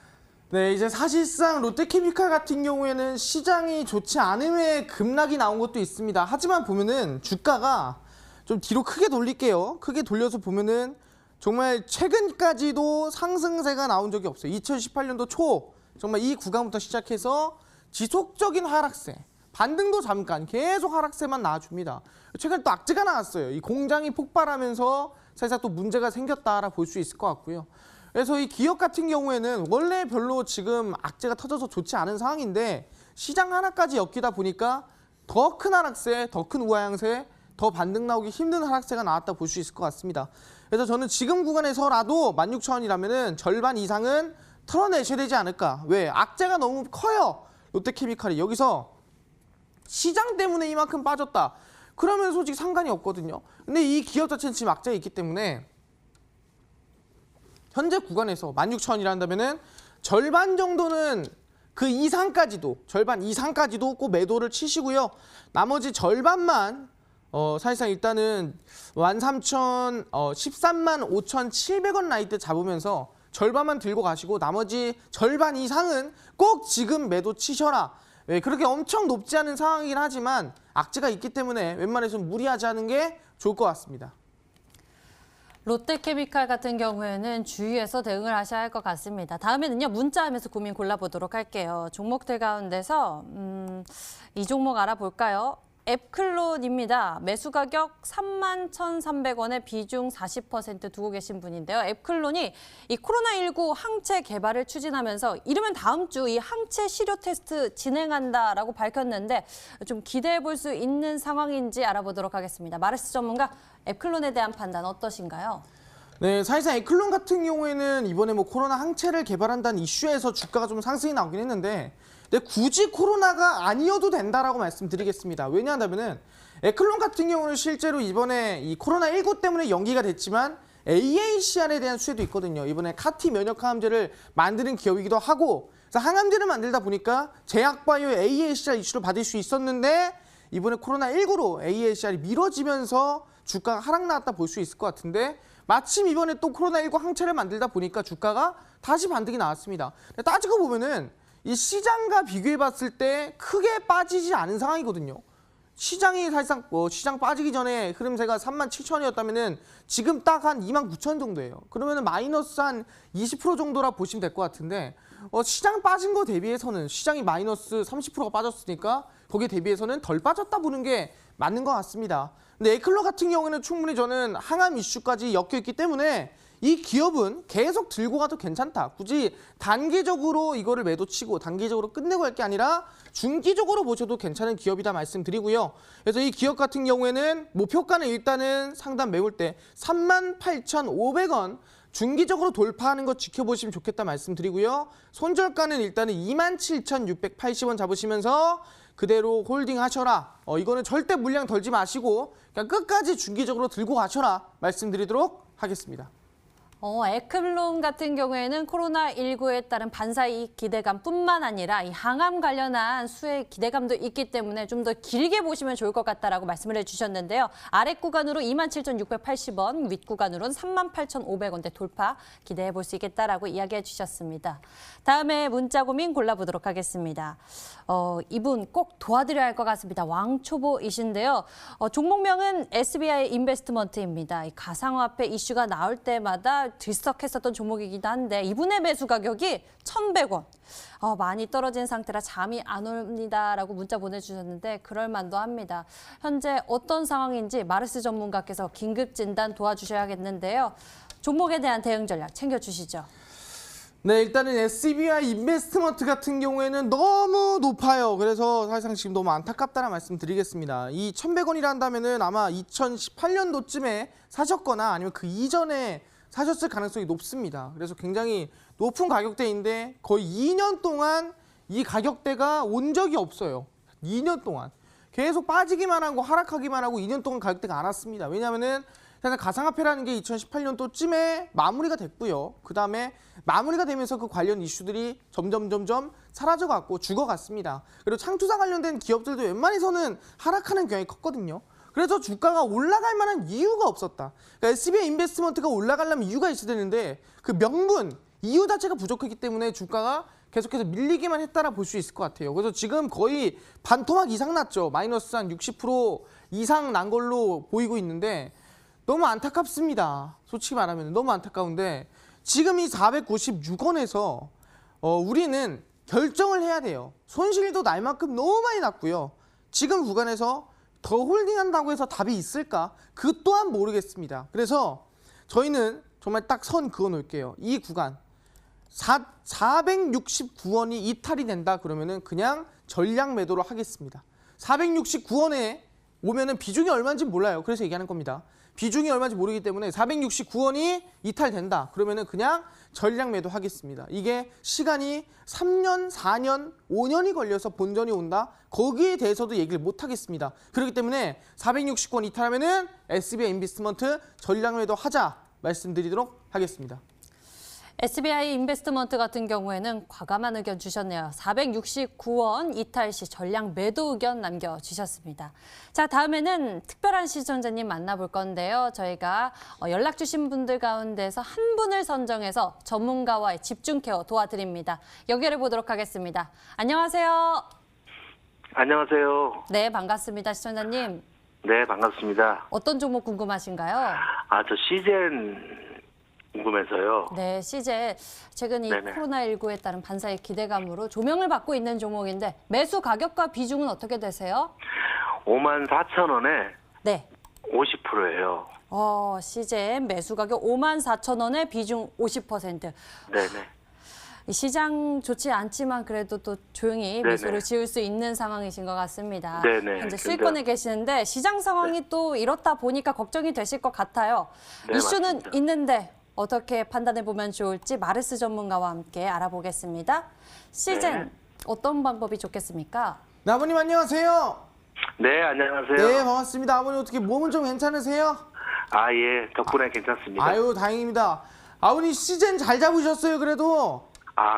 [SPEAKER 2] 네, 이제 사실상 롯데케미칼 같은 경우에는 시장이 좋지 않음에 급락이 나온 것도 있습니다. 하지만 보면은 주가가 좀 뒤로 크게 돌릴게요. 크게 돌려서 보면은 정말 최근까지도 상승세가 나온 적이 없어요. 2018년도 초 정말 이 구간부터 시작해서 지속적인 하락세, 반등도 잠깐 계속 하락세만 나와줍니다. 최근 또 악재가 나왔어요. 이 공장이 폭발하면서 사실상 또 문제가 생겼다라 볼 수 있을 것 같고요. 그래서 이 기업 같은 경우에는 원래 별로 지금 악재가 터져서 좋지 않은 상황인데 시장 하나까지 엮이다 보니까 더 큰 하락세, 더 큰 우하향세, 더 반등 나오기 힘든 하락세가 나왔다 볼 수 있을 것 같습니다. 그래서 저는 지금 구간에서라도 16,000원이라면은 절반 이상은 털어내셔야 되지 않을까. 왜? 악재가 너무 커요. 롯데케미칼이 여기서 시장 때문에 이만큼 빠졌다. 그러면 솔직히 상관이 없거든요. 근데 이 기업 자체는 지금 악재가 있기 때문에 현재 구간에서 16,000원이란다면은 절반 정도는 그 이상까지도 절반 이상까지도 꼭 매도를 치시고요. 나머지 절반만 사실상 일단은 13만 5,700원 라이트 잡으면서 절반만 들고 가시고 나머지 절반 이상은 꼭 지금 매도 치셔라. 네, 그렇게 엄청 높지 않은 상황이긴 하지만 악재가 있기 때문에 웬만해서는 무리하지 않은 게 좋을 것 같습니다.
[SPEAKER 1] 롯데케미칼 같은 경우에는 주의해서 대응을 하셔야 할 것 같습니다. 다음에는요, 문자하면서 고민 골라보도록 할게요. 종목들 가운데서 이 종목 알아볼까요? 앱클론입니다. 매수 가격 31,300원에 비중 40% 두고 계신 분인데요. 앱클론이 이 코로나19 항체 개발을 추진하면서 이르면 다음 주 이 항체 시료 테스트 진행한다라고 밝혔는데 좀 기대해 볼 수 있는 상황인지 알아보도록 하겠습니다. 마르스 전문가, 앱클론에 대한 판단 어떠신가요?
[SPEAKER 2] 네, 사실상 앱클론 같은 경우에는 이번에 뭐 코로나 항체를 개발한다는 이슈에서 주가가 좀 상승이 나오긴 했는데 근데 굳이 코로나가 아니어도 된다라고 말씀드리겠습니다. 왜냐하면은 앱클론 같은 경우는 실제로 이번에 이 코로나19 때문에 연기가 됐지만 AACR에 대한 수혜도 있거든요. 이번에 카티 면역 항암제를 만드는 기업이기도 하고 그래서 항암제를 만들다 보니까 제약바이오의 AACR 이슈를 받을 수 있었는데 이번에 코로나19로 AACR이 미뤄지면서 주가가 하락 나왔다 볼 수 있을 것 같은데 마침 이번에 또 코로나19 항체를 만들다 보니까 주가가 다시 반등이 나왔습니다. 따지고 보면은 이 시장과 비교해 봤을 때 크게 빠지지 않은 상황이거든요. 시장이 사실상 시장 빠지기 전에 흐름세가 37,000원이었다면은 지금 딱 한 29,000원 정도예요. 그러면은 마이너스 한 20% 정도라 보시면 될 것 같은데 시장 빠진 거 대비해서는 시장이 마이너스 30%가 빠졌으니까 거기에 대비해서는 덜 빠졌다 보는 게 맞는 것 같습니다. 근데 에클로 같은 경우에는 충분히 저는 항암 이슈까지 엮여 있기 때문에 이 기업은 계속 들고 가도 괜찮다. 굳이 단기적으로 이거를 매도치고 단기적으로 끝내고 할 게 아니라 중기적으로 보셔도 괜찮은 기업이다 말씀드리고요. 그래서 이 기업 같은 경우에는 목표가는 일단은 상단 매물대 38,500원 중기적으로 돌파하는 거 지켜보시면 좋겠다 말씀드리고요. 손절가는 일단은 27,680원 잡으시면서 그대로 홀딩 하셔라. 이거는 절대 물량 덜지 마시고 그냥 끝까지 중기적으로 들고 가셔라 말씀드리도록 하겠습니다.
[SPEAKER 1] 에클론 같은 경우에는 코로나19에 따른 반사이익 기대감뿐만 아니라 이 항암 관련한 수혜 기대감도 있기 때문에 좀 더 길게 보시면 좋을 것 같다라고 말씀을 해주셨는데요. 아래 구간으로 27,680원, 윗 구간으로는 38,500원대 돌파 기대해 볼 수 있겠다라고 이야기해 주셨습니다. 다음에 문자 고민 골라보도록 하겠습니다. 이분 꼭 도와드려야 할 것 같습니다. 왕초보이신데요. 종목명은 SBI 인베스트먼트입니다. 이 가상화폐 이슈가 나올 때마다 들썩했었던 종목이기도 한데 이분의 매수 가격이 1,100원. 많이 떨어진 상태라 잠이 안 옵니다라고 문자 보내주셨는데 그럴 만도 합니다. 현재 어떤 상황인지 마르스 전문가께서 긴급 진단 도와주셔야겠는데요. 종목에 대한 대응 전략 챙겨주시죠.
[SPEAKER 2] 네, 일단은 SBI 인베스트먼트 같은 경우에는 너무 높아요. 그래서 사실상 지금 너무 안타깝다는 말씀 드리겠습니다. 이 1,100원이란다면은 아마 2018년도쯤에 사셨거나 아니면 그 이전에 사셨을 가능성이 높습니다. 그래서 굉장히 높은 가격대인데 거의 2년 동안 이 가격대가 온 적이 없어요. 2년 동안. 계속 빠지기만 하고 하락하기만 하고 2년 동안 가격대가 안 왔습니다. 왜냐하면은 사실 가상화폐라는 게 2018년도쯤에 마무리가 됐고요. 그 다음에 마무리가 되면서 그 관련 이슈들이 점점 사라져갔고 죽어갔습니다. 그리고 창투사 관련된 기업들도 웬만해서는 하락하는 경향이 컸거든요. 그래서 주가가 올라갈 만한 이유가 없었다. 그러니까 SBI 인베스트먼트가 올라가려면 이유가 있어야 되는데 그 명분, 이유 자체가 부족했기 때문에 주가가 계속해서 밀리기만 했다라 볼 수 있을 것 같아요. 그래서 지금 거의 반토막 이상 났죠. 마이너스 한 60% 이상 난 걸로 보이고 있는데 너무 안타깝습니다. 솔직히 말하면 너무 안타까운데 지금 이 496원에서 우리는 결정을 해야 돼요. 손실도 날 만큼 너무 많이 났고요. 지금 구간에서 더 홀딩한다고 해서 답이 있을까? 그 또한 모르겠습니다. 그래서 저희는 정말 딱 선 그어 놓을게요. 이 구간 469원이 이탈이 된다 그러면은 그냥 전량 매도로 하겠습니다. 469원에 오면은 비중이 얼마인지 몰라요. 그래서 얘기하는 겁니다. 비중이 얼마인지 모르기 때문에 469원이 이탈된다 그러면은 그냥 전량 매도 하겠습니다. 이게 시간이 3년, 4년, 5년이 걸려서 본전이 온다. 거기에 대해서도 얘기를 못 하겠습니다. 그렇기 때문에 469원 이탈하면은 SBI 인베스트먼트 전량 매도 하자 말씀드리도록 하겠습니다.
[SPEAKER 1] SBI 인베스트먼트 같은 경우에는 과감한 의견 주셨네요. 469원 이탈 시 전량 매도 의견 남겨주셨습니다. 자, 다음에는 특별한 시청자님 만나볼 건데요. 저희가 연락 주신 분들 가운데서 한 분을 선정해서 전문가와의 집중 케어 도와드립니다. 연결해 보도록 하겠습니다. 안녕하세요.
[SPEAKER 3] 안녕하세요.
[SPEAKER 1] 네, 반갑습니다. 시청자님.
[SPEAKER 3] 네, 반갑습니다.
[SPEAKER 1] 어떤 종목 궁금하신가요?
[SPEAKER 3] 저 시젠 궁금해서요.
[SPEAKER 1] 네, CJ 최근 이
[SPEAKER 3] 네네.
[SPEAKER 1] 코로나19에 따른 반사의 기대감으로 조명을 받고 있는 종목인데 매수 가격과 비중은 어떻게 되세요?
[SPEAKER 3] 54,000원에
[SPEAKER 1] 네.
[SPEAKER 3] 50%예요.
[SPEAKER 1] CJ 매수 가격 54,000원에 비중 50%.
[SPEAKER 3] 네네.
[SPEAKER 1] 이 시장 좋지 않지만 그래도 또 조용히
[SPEAKER 3] 네네.
[SPEAKER 1] 미소를 지을 수 있는 상황이신 것 같습니다.
[SPEAKER 3] 네네.
[SPEAKER 1] 현재 수익권에 계시는데 시장 상황이 또 이렇다 보니까 걱정이 되실 것 같아요.
[SPEAKER 3] 네,
[SPEAKER 1] 이슈는
[SPEAKER 3] 맞습니다.
[SPEAKER 1] 있는데 어떻게 판단해 보면 좋을지 마르스 전문가와 함께 알아보겠습니다. 시젠
[SPEAKER 3] 네.
[SPEAKER 1] 어떤 방법이 좋겠습니까?
[SPEAKER 2] 네, 아버님 안녕하세요.
[SPEAKER 3] 네, 안녕하세요.
[SPEAKER 2] 네, 반갑습니다. 아버님 어떻게 몸은 좀 괜찮으세요?
[SPEAKER 3] 예, 덕분에 괜찮습니다.
[SPEAKER 2] 아유, 다행입니다. 아버님 시즌 잘 잡으셨어요, 그래도.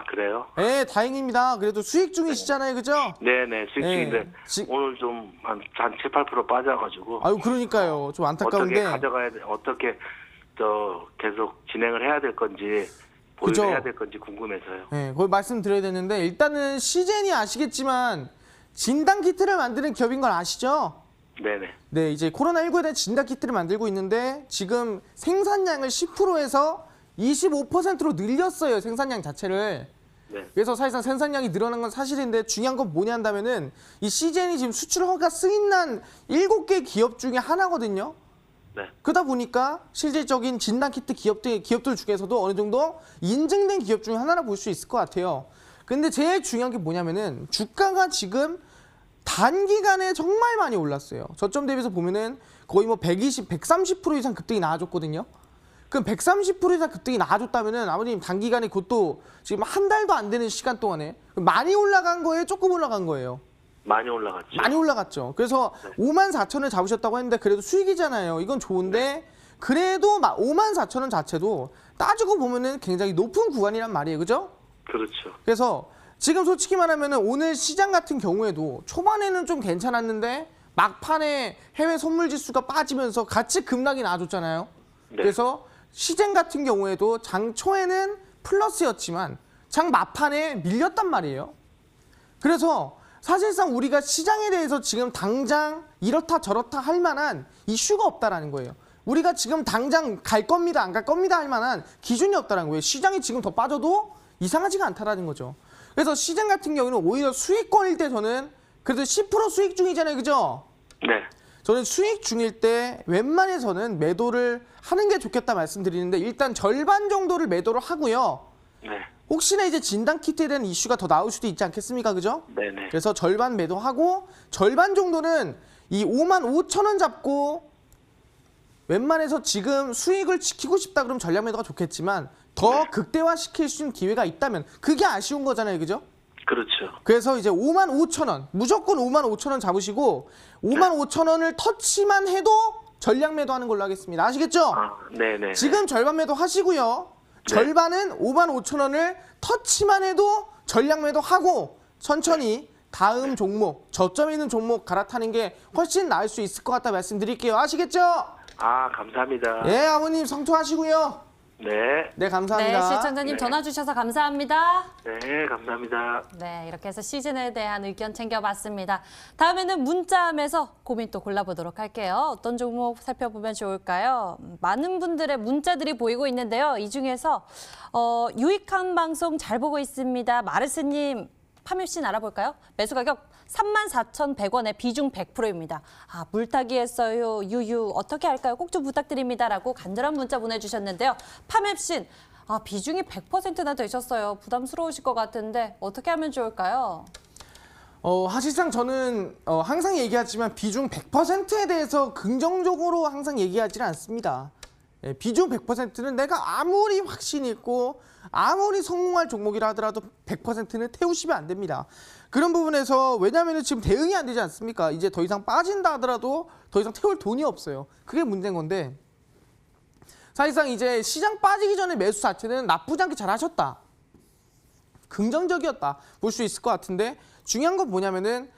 [SPEAKER 3] 그래요?
[SPEAKER 2] 네, 다행입니다. 그래도 수익 중이시잖아요, 그죠?
[SPEAKER 3] 네네, 수익 중인데
[SPEAKER 2] 지-
[SPEAKER 3] 오늘 좀 한 7, 8% 빠져가지고
[SPEAKER 2] 아유, 그러니까요. 좀 안타까운데.
[SPEAKER 3] 어떻게 가져가야 돼, 어떻게 계속 진행을 해야 될 건지
[SPEAKER 2] 그죠?
[SPEAKER 3] 보유해야 될 건지 궁금해서요.
[SPEAKER 2] 네, 그걸 말씀드려야 되는데 일단은 시젠이 아시겠지만 진단 키트를 만드는 기업인 걸 아시죠?
[SPEAKER 3] 네네.
[SPEAKER 2] 네, 이제 코로나19에 대한 진단 키트를 만들고 있는데 지금 생산량을 10%에서 25%로 늘렸어요, 생산량 자체를.
[SPEAKER 3] 네.
[SPEAKER 2] 그래서 사실상 생산량이 늘어난 건 사실인데 중요한 건 뭐냐 한다면은 이 시젠이 지금 수출 허가 승인난 7개 기업 중에 하나거든요.
[SPEAKER 3] 네.
[SPEAKER 2] 그러다 보니까 실질적인 진단 키트 기업들 중에서도 어느 정도 인증된 기업 중에 하나라 볼 수 있을 것 같아요. 근데 제일 중요한 게 뭐냐면은 주가가 지금 단기간에 정말 많이 올랐어요. 저점 대비해서 보면은 거의 뭐 120, 130% 이상 급등이 나와줬거든요. 그럼 130% 이상 급등이 나와줬다면은 아버님 단기간에 그것도 지금 한 달도 안 되는 시간 동안에 많이 올라간 거예요? 조금 올라간 거예요?
[SPEAKER 3] 많이 올라갔죠.
[SPEAKER 2] 많이 올라갔죠. 그래서 54,000원 잡으셨다고 했는데 그래도 수익이잖아요. 이건 좋은데 그래도 54,000원 자체도 따지고 보면은 굉장히 높은 구간이란 말이에요. 그죠?
[SPEAKER 3] 그렇죠.
[SPEAKER 2] 그래서 지금 솔직히 말하면은 오늘 시장 같은 경우에도 초반에는 좀 괜찮았는데 막판에 해외 선물 지수가 빠지면서 같이 급락이 나와줬잖아요.
[SPEAKER 3] 네.
[SPEAKER 2] 그래서 시장 같은 경우에도 장 초에는 플러스였지만 장 막판에 밀렸단 말이에요. 그래서 사실상 우리가 시장에 대해서 지금 당장 이렇다 저렇다 할 만한 이슈가 없다라는 거예요. 우리가 지금 당장 갈 겁니다, 안 갈 겁니다 할 만한 기준이 없다라는 거예요. 시장이 지금 더 빠져도 이상하지가 않다라는 거죠. 그래서 시장 같은 경우는 오히려 수익권일 때 저는 그래도 10% 수익 중이잖아요, 그죠?
[SPEAKER 3] 네.
[SPEAKER 2] 저는 수익 중일 때 웬만해서는 매도를 하는 게 좋겠다 말씀드리는데 일단 절반 정도를 매도를 하고요.
[SPEAKER 3] 네.
[SPEAKER 2] 혹시나 이제 진단 키트에 대한 이슈가 더 나올 수도 있지 않겠습니까? 그죠?
[SPEAKER 3] 네네.
[SPEAKER 2] 그래서 절반 매도하고 절반 정도는 이 55,000원 잡고 웬만해서 지금 수익을 지키고 싶다 그러면 전략 매도가 좋겠지만 더 극대화시킬 수 있는 기회가 있다면 그게 아쉬운 거잖아요. 그죠?
[SPEAKER 3] 그렇죠.
[SPEAKER 2] 그래서 이제 55,000원 무조건 55,000원 잡으시고 55,000원을 터치만 해도 전략 매도하는 걸로 하겠습니다. 아시겠죠?
[SPEAKER 3] 네네.
[SPEAKER 2] 지금 절반 매도 하시고요.
[SPEAKER 3] 네.
[SPEAKER 2] 절반은 55,000원을 터치만 해도 전략 매도하고 천천히 다음 종목, 저점에 있는 종목 갈아타는 게 훨씬 나을 수 있을 것 같다 말씀드릴게요. 아시겠죠?
[SPEAKER 3] 감사합니다.
[SPEAKER 2] 예, 아버님 성투하시고요.
[SPEAKER 3] 네.
[SPEAKER 2] 네, 감사합니다.
[SPEAKER 1] 네, 시청자님
[SPEAKER 3] 네.
[SPEAKER 1] 전화 주셔서 감사합니다.
[SPEAKER 3] 네, 감사합니다.
[SPEAKER 1] 네, 이렇게 해서 시즌에 대한 의견 챙겨봤습니다. 다음에는 문자함에서 고민 또 골라보도록 할게요. 어떤 종목 살펴보면 좋을까요? 많은 분들의 문자들이 보이고 있는데요. 이 중에서 유익한 방송 잘 보고 있습니다. 마르스님 파맵신 알아볼까요? 매수 가격 34,100원에 비중 100%입니다. 아, 물타기 했어요. 유유 어떻게 할까요? 꼭 좀 부탁드립니다라고 간절한 문자 보내주셨는데요. 파맵신 아, 비중이 100%나 되셨어요. 부담스러우실 것 같은데 어떻게 하면 좋을까요?
[SPEAKER 2] 사실상 저는 항상 얘기하지만 비중 100%에 대해서 긍정적으로 항상 얘기하지는 않습니다. 예, 비중 100%는 내가 아무리 확신 있고 아무리 성공할 종목이라 하더라도 100%는 태우시면 안 됩니다. 그런 부분에서 왜냐하면 지금 대응이 안 되지 않습니까? 이제 더 이상 빠진다 하더라도 더 이상 태울 돈이 없어요. 그게 문제인 건데 사실상 이제 시장 빠지기 전에 매수 자체는 나쁘지 않게 잘 하셨다. 긍정적이었다. 볼 수 있을 것 같은데 중요한 건 뭐냐면은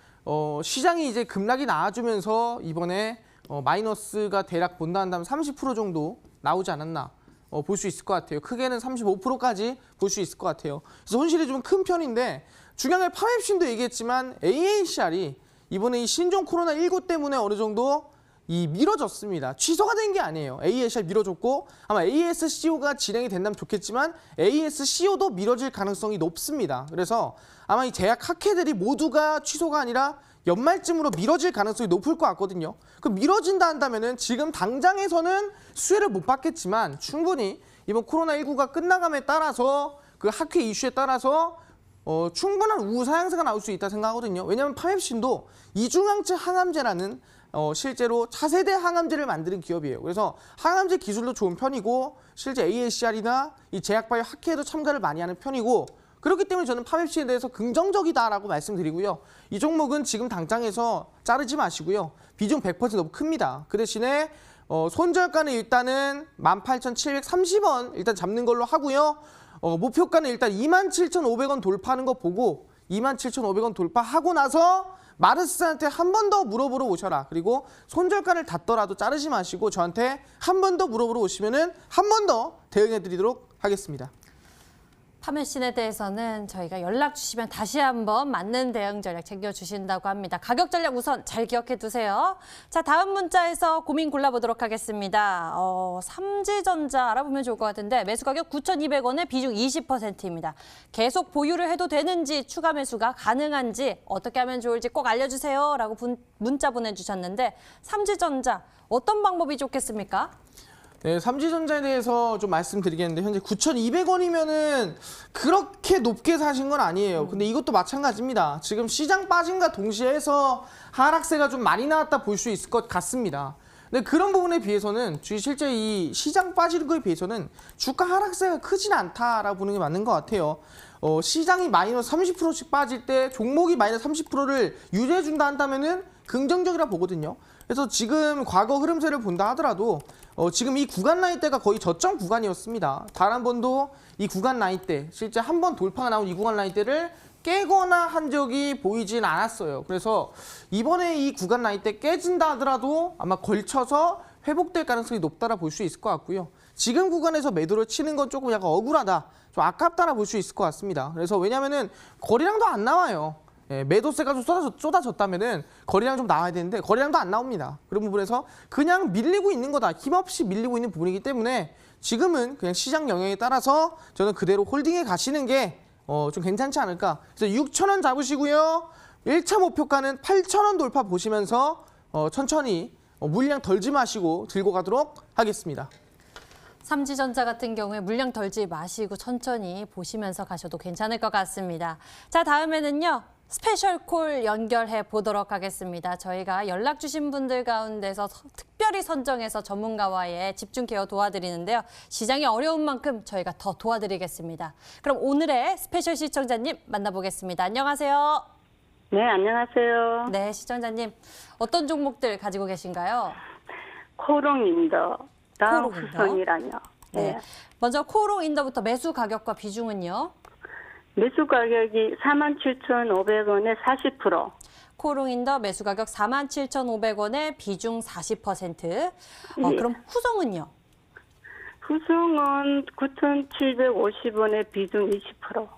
[SPEAKER 2] 시장이 이제 급락이 나와주면서 이번에 마이너스가 대략 본다 한다면 30% 정도 나오지 않았나 볼 수 있을 것 같아요. 크게는 35%까지 볼 수 있을 것 같아요. 그래서 손실이 좀 큰 편인데 중요한 건 파맵신도 얘기했지만 AACR이 이번에 이 신종 코로나19 때문에 어느 정도 미뤄졌습니다. 취소가 된 게 아니에요. ASCR 미뤄졌고 아마 ASCO가 진행이 된다면 좋겠지만 ASCO도 미뤄질 가능성이 높습니다. 그래서 아마 이 제약 학회들이 모두가 취소가 아니라 연말쯤으로 미뤄질 가능성이 높을 것 같거든요. 그 미뤄진다 한다면은 지금 당장에서는 수혜를 못 받겠지만 충분히 이번 코로나19가 끝나감에 따라서 그 학회 이슈에 따라서 충분한 우상향세가 나올 수 있다 생각하거든요. 왜냐하면 파맵신도 이중항체 항암제라는 실제로 차세대 항암제를 만드는 기업이에요. 그래서 항암제 기술도 좋은 편이고 실제 AACR이나 이 제약바이오 학회에도 참가를 많이 하는 편이고 그렇기 때문에 저는 파맵신에 대해서 긍정적이다라고 말씀드리고요. 이 종목은 지금 당장에서 자르지 마시고요. 비중 100% 너무 큽니다. 그 대신에 손절가는 일단은 18,730원 일단 잡는 걸로 하고요. 목표가는 일단 27,500원 돌파하는 거 보고 27,500원 돌파하고 나서 마르스한테 한 번 더 물어보러 오셔라. 그리고 손절가를 닫더라도 자르지 마시고 저한테 한 번 더 물어보러 오시면은 한 번 더 대응해 드리도록 하겠습니다.
[SPEAKER 1] 파맵신에 대해서는 저희가 연락 주시면 다시 한번 맞는 대응 전략 챙겨주신다고 합니다. 가격 전략 우선 잘 기억해 두세요. 자, 다음 문자에서 고민 골라보도록 하겠습니다. 삼지전자 알아보면 좋을 것 같은데 매수 가격 9,200원에 비중 20%입니다. 계속 보유를 해도 되는지 추가 매수가 가능한지 어떻게 하면 좋을지 꼭 알려주세요. 라고 문자 보내주셨는데 삼지전자 어떤 방법이 좋겠습니까?
[SPEAKER 2] 네, 삼지전자에 대해서 좀 말씀드리겠는데 현재 9,200원이면은 그렇게 높게 사신 건 아니에요. 근데 이것도 마찬가지입니다. 지금 시장 빠진과 동시에 해서 하락세가 좀 많이 나왔다 볼 수 있을 것 같습니다. 근데 그런 부분에 비해서는 실제 이 시장 빠지는 거에 비해서는 주가 하락세가 크진 않다라고 보는 게 맞는 것 같아요. 시장이 마이너스 30%씩 빠질 때 종목이 마이너스 30%를 유지해준다 한다면은 긍정적이라 보거든요. 그래서 지금 과거 흐름세를 본다 하더라도 지금 이 구간 라인대가 거의 저점 구간이었습니다. 단 한 번도 이 구간 라인대, 실제 한 번 돌파가 나온 이 구간 라인대를 깨거나 한 적이 보이진 않았어요. 그래서 이번에 이 구간 라인대 깨진다 하더라도 아마 걸쳐서 회복될 가능성이 높다라 볼 수 있을 것 같고요. 지금 구간에서 매도를 치는 건 조금 약간 억울하다, 좀 아깝다라 볼 수 있을 것 같습니다. 그래서 왜냐면은 거래량도 안 나와요. 예, 매도세가 좀 쏟아졌다면은 거래량 좀 나와야 되는데 거래량도 안 나옵니다. 그런 부분에서 그냥 밀리고 있는 거다. 힘없이 밀리고 있는 부분이기 때문에 지금은 그냥 시장 영향에 따라서 저는 그대로 홀딩에 가시는 게 좀 괜찮지 않을까. 그래서 6,000원 잡으시고요. 1차 목표가는 8,000원 돌파 보시면서 천천히 물량 덜지 마시고 들고 가도록 하겠습니다.
[SPEAKER 1] 삼지전자 같은 경우에 물량 덜지 마시고 천천히 보시면서 가셔도 괜찮을 것 같습니다. 자, 다음에는요. 스페셜 콜 연결해 보도록 하겠습니다. 저희가 연락 주신 분들 가운데서 특별히 선정해서 전문가와의 집중 케어 도와드리는데요. 시장이 어려운 만큼 저희가 더 도와드리겠습니다. 그럼 오늘의 스페셜 시청자님 만나보겠습니다. 안녕하세요.
[SPEAKER 4] 네, 안녕하세요.
[SPEAKER 1] 네, 시청자님. 어떤 종목들 가지고 계신가요?
[SPEAKER 4] 코롱인더랑
[SPEAKER 1] 코롱인더.
[SPEAKER 4] 후성이랑요.
[SPEAKER 1] 네.
[SPEAKER 4] 네.
[SPEAKER 1] 먼저 코롱인더부터 매수 가격과 비중은요?
[SPEAKER 4] 매수 가격이 47,500원에 40%.
[SPEAKER 1] 코롱인더 매수 가격 47,500원에 비중 40%.
[SPEAKER 4] 예.
[SPEAKER 1] 그럼 후성은요?
[SPEAKER 4] 후성은 9,750원에 비중 20%.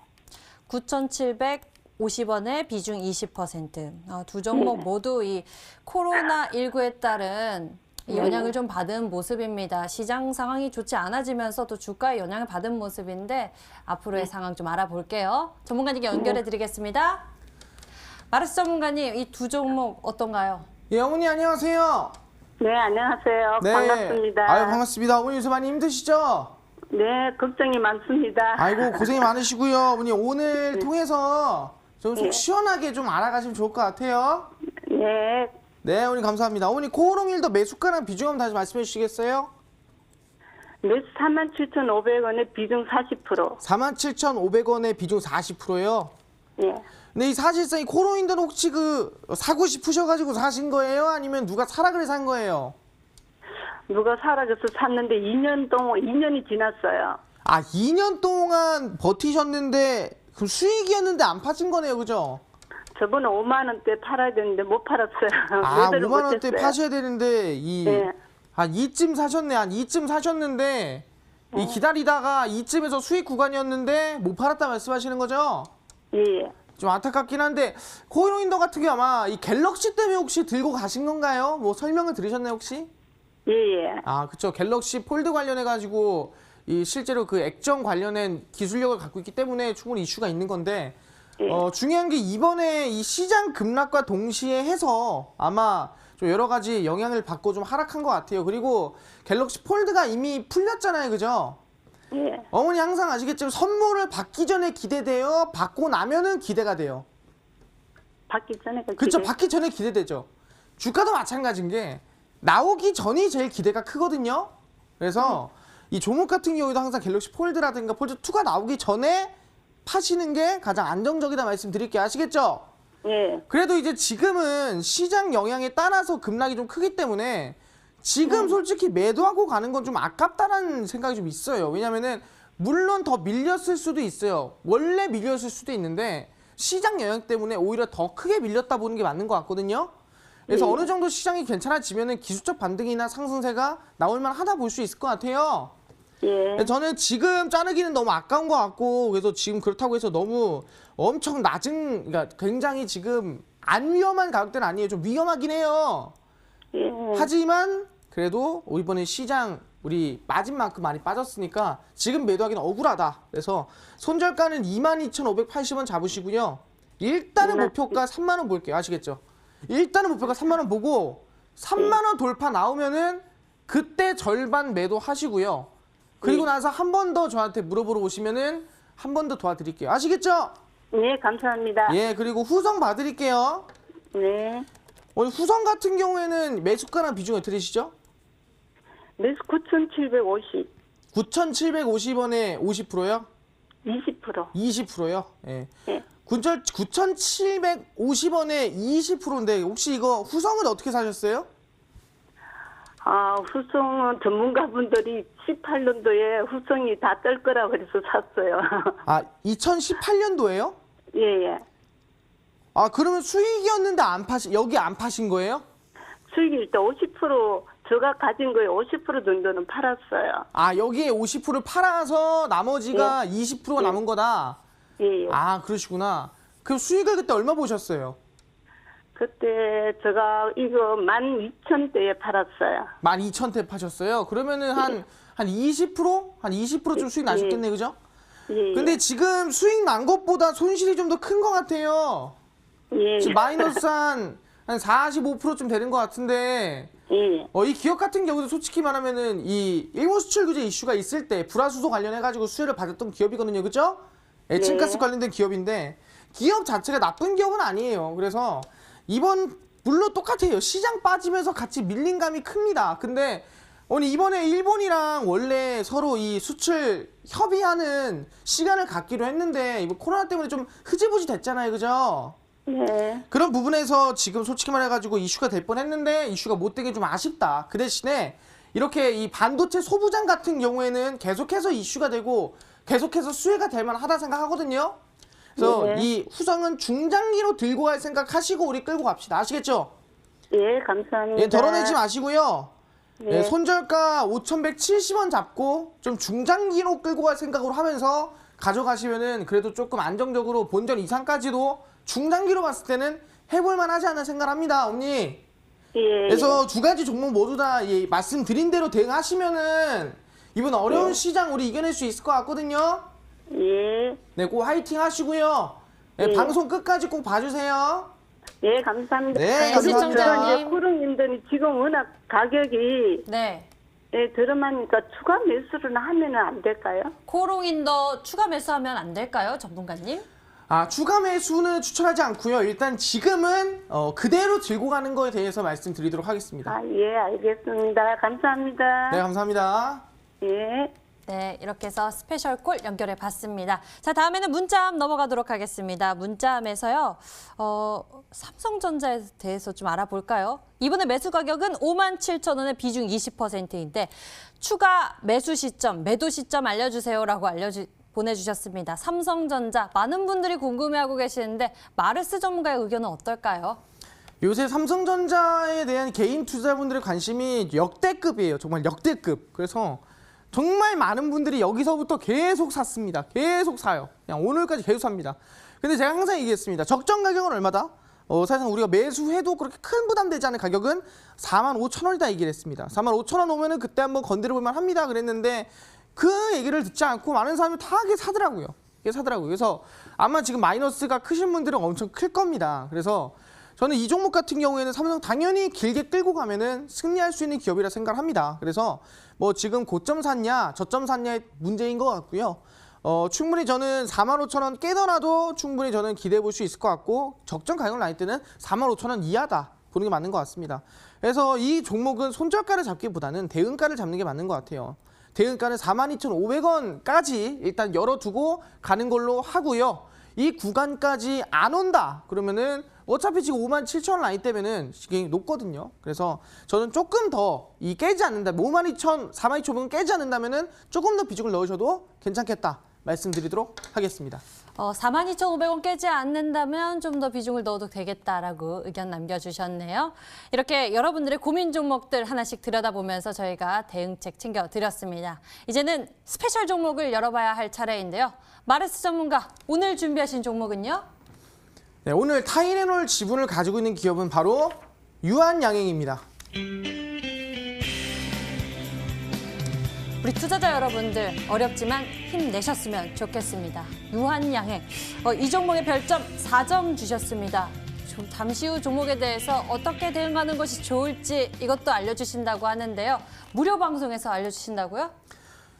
[SPEAKER 1] 9,750원에 비중 20%. 두 종목 모두 이 코로나19에 따른 영향을 좀 받은 모습입니다. 시장 상황이 좋지 않아지면서 또 주가에 영향을 받은 모습인데 앞으로의 상황 좀 알아볼게요. 전문가님께 연결해 드리겠습니다. 마르스 전문가님, 이 두 종목 어떤가요?
[SPEAKER 2] 예, 어머니 안녕하세요.
[SPEAKER 4] 네, 안녕하세요. 반갑습니다.
[SPEAKER 2] 아유, 반갑습니다. 어머니 요새 많이 힘드시죠?
[SPEAKER 4] 네, 걱정이 많습니다.
[SPEAKER 2] 아이고, 고생이 많으시고요. 어머니 오늘 통해서 좀 속 시원하게 좀 알아가시면 좋을 것 같아요.
[SPEAKER 4] 네,
[SPEAKER 2] 네, 어머니 감사합니다. 어머니 코오롱일더 매수가랑 비중 한번 다시 말씀해 주시겠어요?
[SPEAKER 4] 매수 47,500원에 비중 40%.
[SPEAKER 2] 47,500원에 비중 40%요.
[SPEAKER 4] 예.
[SPEAKER 2] 근데 이 사실상 이 코오롱일더는 혹시 사고 싶으셔가지고 사신 거예요? 아니면 누가 사라 그래 산 거예요?
[SPEAKER 4] 누가 사라져서 샀는데 2년이 지났어요.
[SPEAKER 2] 아, 2년 동안 버티셨는데 그럼 수익이었는데 안 파신 거네요, 그죠?
[SPEAKER 4] 저번에 5만 원대 팔아야 되는데 못 팔았어요.
[SPEAKER 2] 아,
[SPEAKER 4] 매도를
[SPEAKER 2] 5만 원대
[SPEAKER 4] 못했어요.
[SPEAKER 2] 파셔야 되는데
[SPEAKER 4] 네.
[SPEAKER 2] 이쯤 사셨네. 한 이쯤 사셨는데 이 기다리다가 이쯤에서 수익 구간이었는데 못 팔았다 말씀하시는 거죠?
[SPEAKER 4] 예.
[SPEAKER 2] 좀 안타깝긴 한데 코오롱일더 같은 경우 아마 이 갤럭시 때문에 혹시 들고 가신 건가요? 뭐 설명을 들으셨나요, 혹시?
[SPEAKER 4] 예.
[SPEAKER 2] 아, 그쵸. 갤럭시 폴드 관련해 가지고 이 실제로 그 액정 관련된 기술력을 갖고 있기 때문에 충분히 이슈가 있는 건데 중요한 게 이번에 이 시장 급락과 동시에 해서 아마 좀 여러 가지 영향을 받고 좀 하락한 것 같아요. 그리고 갤럭시 폴드가 이미 풀렸잖아요, 그죠?
[SPEAKER 4] 예.
[SPEAKER 2] 어머니 항상 아시겠지만 선물을 받기 전에 기대돼요. 받고 나면은 기대가 돼요.
[SPEAKER 4] 받기 전에
[SPEAKER 2] 그렇죠. 받기 전에 기대되죠. 주가도 마찬가지인 게 나오기 전이 제일 기대가 크거든요. 그래서 이 종목 같은 경우에도 항상 갤럭시 폴드라든가 폴드 2가 나오기 전에 파시는 게 가장 안정적이다 말씀드릴게요. 아시겠죠?
[SPEAKER 4] 예.
[SPEAKER 2] 그래도 이제 지금은 시장 영향에 따라서 급락이 좀 크기 때문에 지금 솔직히 매도하고 가는 건 좀 아깝다라는 생각이 좀 있어요. 왜냐면은 물론 더 밀렸을 수도 있어요. 원래 밀렸을 수도 있는데 시장 영향 때문에 오히려 더 크게 밀렸다 보는 게 맞는 것 같거든요. 그래서 어느 정도 시장이 괜찮아지면은 기술적 반등이나 상승세가 나올만 하다 볼 수 있을 것 같아요.
[SPEAKER 4] 예.
[SPEAKER 2] 저는 지금 자르기는 너무 아까운 것 같고 그래서 지금 그렇다고 해서 너무 엄청 낮은, 그러니까 굉장히 지금 안 위험한 가격대는 아니에요. 좀 위험하긴 해요.
[SPEAKER 4] 예.
[SPEAKER 2] 하지만 그래도 이번에 시장 우리 마진 만큼 많이 빠졌으니까 지금 매도하기는 억울하다. 그래서 손절가는 22,580원 잡으시고요. 일단은 목표가 3만 원 볼게요. 아시겠죠? 일단은 목표가 3만 원 보고 3만 원 돌파 나오면은 그때 절반 매도하시고요. 그리고 나서 한 번 더 저한테 물어보러 오시면은 한 번 더 도와드릴게요. 아시겠죠?
[SPEAKER 4] 네, 감사합니다.
[SPEAKER 2] 예, 그리고 후성 봐드릴게요.
[SPEAKER 4] 네.
[SPEAKER 2] 오늘 후성 같은 경우에는 매수가랑 비중이 어떻게 되시죠?
[SPEAKER 4] 매수 9,750.
[SPEAKER 2] 9,750원에 50%요?
[SPEAKER 4] 20%.
[SPEAKER 2] 20%요? 예.
[SPEAKER 4] 예.
[SPEAKER 2] 9,750원에 20%인데 혹시 이거 후성은 어떻게 사셨어요?
[SPEAKER 4] 아, 후성은 전문가분들이 18년도에 후성이 다 뜰 거라 그래서 샀어요.
[SPEAKER 2] 아, 2018년도에요?
[SPEAKER 4] 예.
[SPEAKER 2] 아, 그러면 수익이었는데 여기 안 파신 거예요?
[SPEAKER 4] 수익일 때 50% 제가 가진 거에 50% 정도는 팔았어요.
[SPEAKER 2] 아, 여기에 50%를 팔아서 나머지가 20%가 남은 거다.
[SPEAKER 4] 예.
[SPEAKER 2] 아, 그러시구나. 그럼 수익을 그때 얼마 보셨어요?
[SPEAKER 4] 그때 제가 이거 12,000대에 팔았어요.
[SPEAKER 2] 12,000대 파셨어요? 그러면은 한 20%? 한 20%좀 수익 나셨겠네, 그죠?
[SPEAKER 4] 예.
[SPEAKER 2] 근데 지금 수익 난 것보다 손실이 좀 더 큰 것 같아요.
[SPEAKER 4] 예.
[SPEAKER 2] 지금 마이너스 한 45%좀 되는 것 같은데,
[SPEAKER 4] 예.
[SPEAKER 2] 이 기업 같은 경우도 솔직히 말하면은 이 일본 수출 규제 이슈가 있을 때 불화수소 관련해가지고 수혜를 받았던 기업이거든요, 그죠? 에칭가스 관련된 기업인데, 기업 자체가 나쁜 기업은 아니에요. 그래서 이번 물론 똑같아요. 시장 빠지면서 같이 밀린 감이 큽니다. 근데 이번에 일본이랑 원래 서로 이 수출 협의하는 시간을 갖기로 했는데 이번 코로나 때문에 좀 흐지부지 됐잖아요, 그죠?
[SPEAKER 4] 네.
[SPEAKER 2] 그런 부분에서 지금 솔직히 말해가지고 이슈가 될 뻔했는데 이슈가 못 되게 좀 아쉽다. 그 대신에 이렇게 이 반도체 소부장 같은 경우에는 계속해서 이슈가 되고 계속해서 수혜가 될 만하다 생각하거든요. 그래서
[SPEAKER 4] 네.
[SPEAKER 2] 이 후성은 중장기로 들고 갈 생각하시고 우리 끌고 갑시다. 아시겠죠?
[SPEAKER 4] 예, 감사합니다.
[SPEAKER 2] 예, 덜어내지 마시고요.
[SPEAKER 4] 네.
[SPEAKER 2] 예, 손절가 5,170원 잡고 좀 중장기로 끌고 갈 생각으로 하면서 가져가시면은 그래도 조금 안정적으로 본전 이상까지도 중장기로 봤을 때는 해볼만 하지 않나 생각합니다, 언니.
[SPEAKER 4] 예.
[SPEAKER 2] 그래서 두 가지 종목 모두 다 말씀드린 대로 대응하시면은 이번 어려운 시장 우리 이겨낼 수 있을 것 같거든요.
[SPEAKER 4] 예.
[SPEAKER 2] 네, 꼭 화이팅 하시고요. 네,
[SPEAKER 4] 예.
[SPEAKER 2] 방송 끝까지 꼭 봐주세요.
[SPEAKER 4] 예, 감사합니다.
[SPEAKER 2] 네,
[SPEAKER 1] 감사합니다.
[SPEAKER 4] 제가 이제 코롱님들이 지금 워낙 가격이
[SPEAKER 1] 네.
[SPEAKER 4] 예, 들어맞으니까 추가 매수를 하면은 안 될까요?
[SPEAKER 1] 코롱인더 추가 매수하면 안 될까요, 전문가님?
[SPEAKER 2] 추가 매수는 추천하지 않고요. 일단 지금은 그대로 들고 가는 거에 대해서 말씀드리도록 하겠습니다.
[SPEAKER 4] 아, 예, 알겠습니다. 감사합니다.
[SPEAKER 2] 네, 감사합니다.
[SPEAKER 4] 예.
[SPEAKER 1] 네, 이렇게 해서 스페셜 콜 연결해 봤습니다. 자, 다음에는 문자암 넘어가도록 하겠습니다. 문자암에서요, 삼성전자에 대해서 좀 알아볼까요? 이번에 매수 가격은 57,000원에 비중 20%인데 추가 매수 시점, 매도 시점 알려주세요라고 보내주셨습니다. 삼성전자 많은 분들이 궁금해하고 계시는데 마르스 전문가의 의견은 어떨까요?
[SPEAKER 2] 요새 삼성전자에 대한 개인 투자분들의 관심이 역대급이에요. 정말 역대급. 그래서 정말 많은 분들이 여기서부터 계속 샀습니다. 계속 사요. 그냥 오늘까지 계속 삽니다. 근데 제가 항상 얘기했습니다. 적정 가격은 얼마다? 사실상 우리가 매수해도 그렇게 큰 부담되지 않은 가격은 45,000원이다 얘기를 했습니다. 45,000원 오면은 그때 한번 건드려볼만 합니다. 그랬는데 그 얘기를 듣지 않고 많은 사람이 다 이게 사더라고요. 그래서 아마 지금 마이너스가 크신 분들은 엄청 클 겁니다. 그래서 저는 이 종목 같은 경우에는 삼성 당연히 길게 끌고 가면은 승리할 수 있는 기업이라 생각을 합니다. 그래서 뭐 지금 고점 샀냐 저점 샀냐의 문제인 것 같고요. 충분히 저는 45,000원 깨더라도 충분히 저는 기대해 볼 수 있을 것 같고 적정 가격을 나올 때는 45,000원 이하다 보는 게 맞는 것 같습니다. 그래서 이 종목은 손절가를 잡기보다는 대응가를 잡는 게 맞는 것 같아요. 대응가는 42,500원까지 일단 열어두고 가는 걸로 하고요. 이 구간까지 안 온다 그러면은 어차피 지금 57,000원 라인 때문에는 굉장히 높거든요. 그래서 저는 조금 더 깨지 않는다. 42,500원 깨지 않는다면은 조금 더 비중을 넣으셔도 괜찮겠다 말씀드리도록 하겠습니다.
[SPEAKER 1] 42,500원 깨지 않는다면 좀 더 비중을 넣어도 되겠다라고 의견 남겨주셨네요. 이렇게 여러분들의 고민 종목들 하나씩 들여다보면서 저희가 대응책 챙겨드렸습니다. 이제는 스페셜 종목을 열어봐야 할 차례인데요. 마르스 전문가, 오늘 준비하신 종목은요?
[SPEAKER 2] 네, 오늘 타이레놀 지분을 가지고 있는 기업은 바로 유한양행입니다.
[SPEAKER 1] 우리 투자자 여러분들 어렵지만 힘내셨으면 좋겠습니다. 유한양행, 이 종목의 별점 4점 주셨습니다. 잠시 후 종목에 대해서 어떻게 대응하는 것이 좋을지 이것도 알려주신다고 하는데요. 무료 방송에서 알려주신다고요?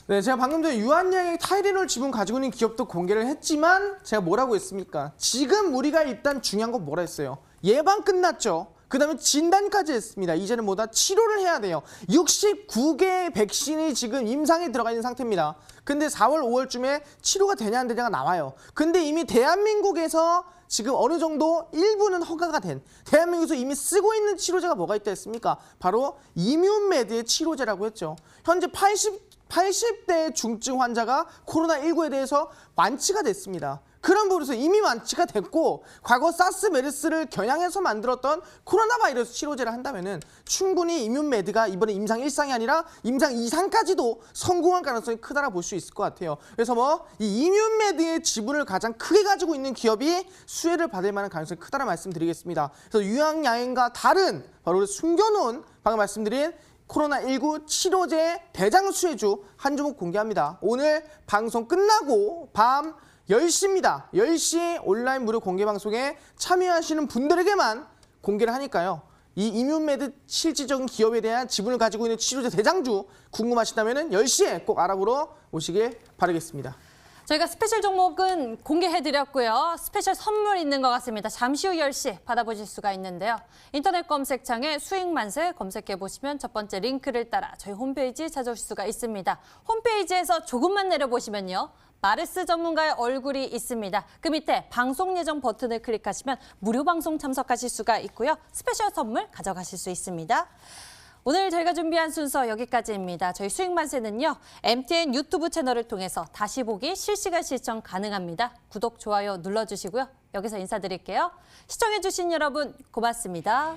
[SPEAKER 2] 네, 제가 방금 전에 유한양행 타이레놀 지분 가지고 있는 기업도 공개를 했지만 제가 뭐라고 했습니까? 지금 우리가 일단 중요한 건 뭐라 했어요? 예방 끝났죠. 그 다음에 진단까지 했습니다. 이제는 뭐다? 치료를 해야 돼요. 69개의 백신이 지금 임상에 들어가 있는 상태입니다. 근데 4월, 5월쯤에 치료가 되냐 안 되냐가 나와요. 근데 이미 대한민국에서 지금 어느 정도 일부는 허가가 된 대한민국에서 이미 쓰고 있는 치료제가 뭐가 있다 했습니까? 바로 이뮨메드의 치료제라고 했죠. 현재 80대 중증 환자가 코로나19에 대해서 완치가 됐습니다. 그런 부분에서 이미 완치가 됐고 과거 사스 메르스를 겨냥해서 만들었던 코로나 바이러스 치료제를 한다면은 충분히 이뮨메드가 이번에 임상 1상이 아니라 임상 2상까지도 성공할 가능성이 크다라 볼 수 있을 것 같아요. 그래서 이 이뮨메드의 지분을 가장 크게 가지고 있는 기업이 수혜를 받을 만한 가능성이 크다라 말씀드리겠습니다. 그래서 유한양행과 다른 바로 숨겨놓은 방금 말씀드린 코로나19 치료제 대장 수혜주 한 종목 공개합니다. 오늘 방송 끝나고 밤 10시입니다. 10시 온라인 무료 공개 방송에 참여하시는 분들에게만 공개를 하니까요. 이 이뮨메드 실질적인 기업에 대한 지분을 가지고 있는 치료제 대장주 궁금하시다면 10시에 꼭 알아보러 오시길 바라겠습니다.
[SPEAKER 1] 저희가 스페셜 종목은 공개해드렸고요. 스페셜 선물 있는 것 같습니다. 잠시 후 10시 받아보실 수가 있는데요. 인터넷 검색창에 수익만세 검색해보시면 첫 번째 링크를 따라 저희 홈페이지 찾아오실 수가 있습니다. 홈페이지에서 조금만 내려보시면요. 마르스 전문가의 얼굴이 있습니다. 그 밑에 방송 예정 버튼을 클릭하시면 무료 방송 참석하실 수가 있고요. 스페셜 선물 가져가실 수 있습니다. 오늘 저희가 준비한 순서 여기까지입니다. 저희 수익만세는요. MTN 유튜브 채널을 통해서 다시 보기 실시간 시청 가능합니다. 구독, 좋아요 눌러주시고요. 여기서 인사드릴게요. 시청해주신 여러분 고맙습니다.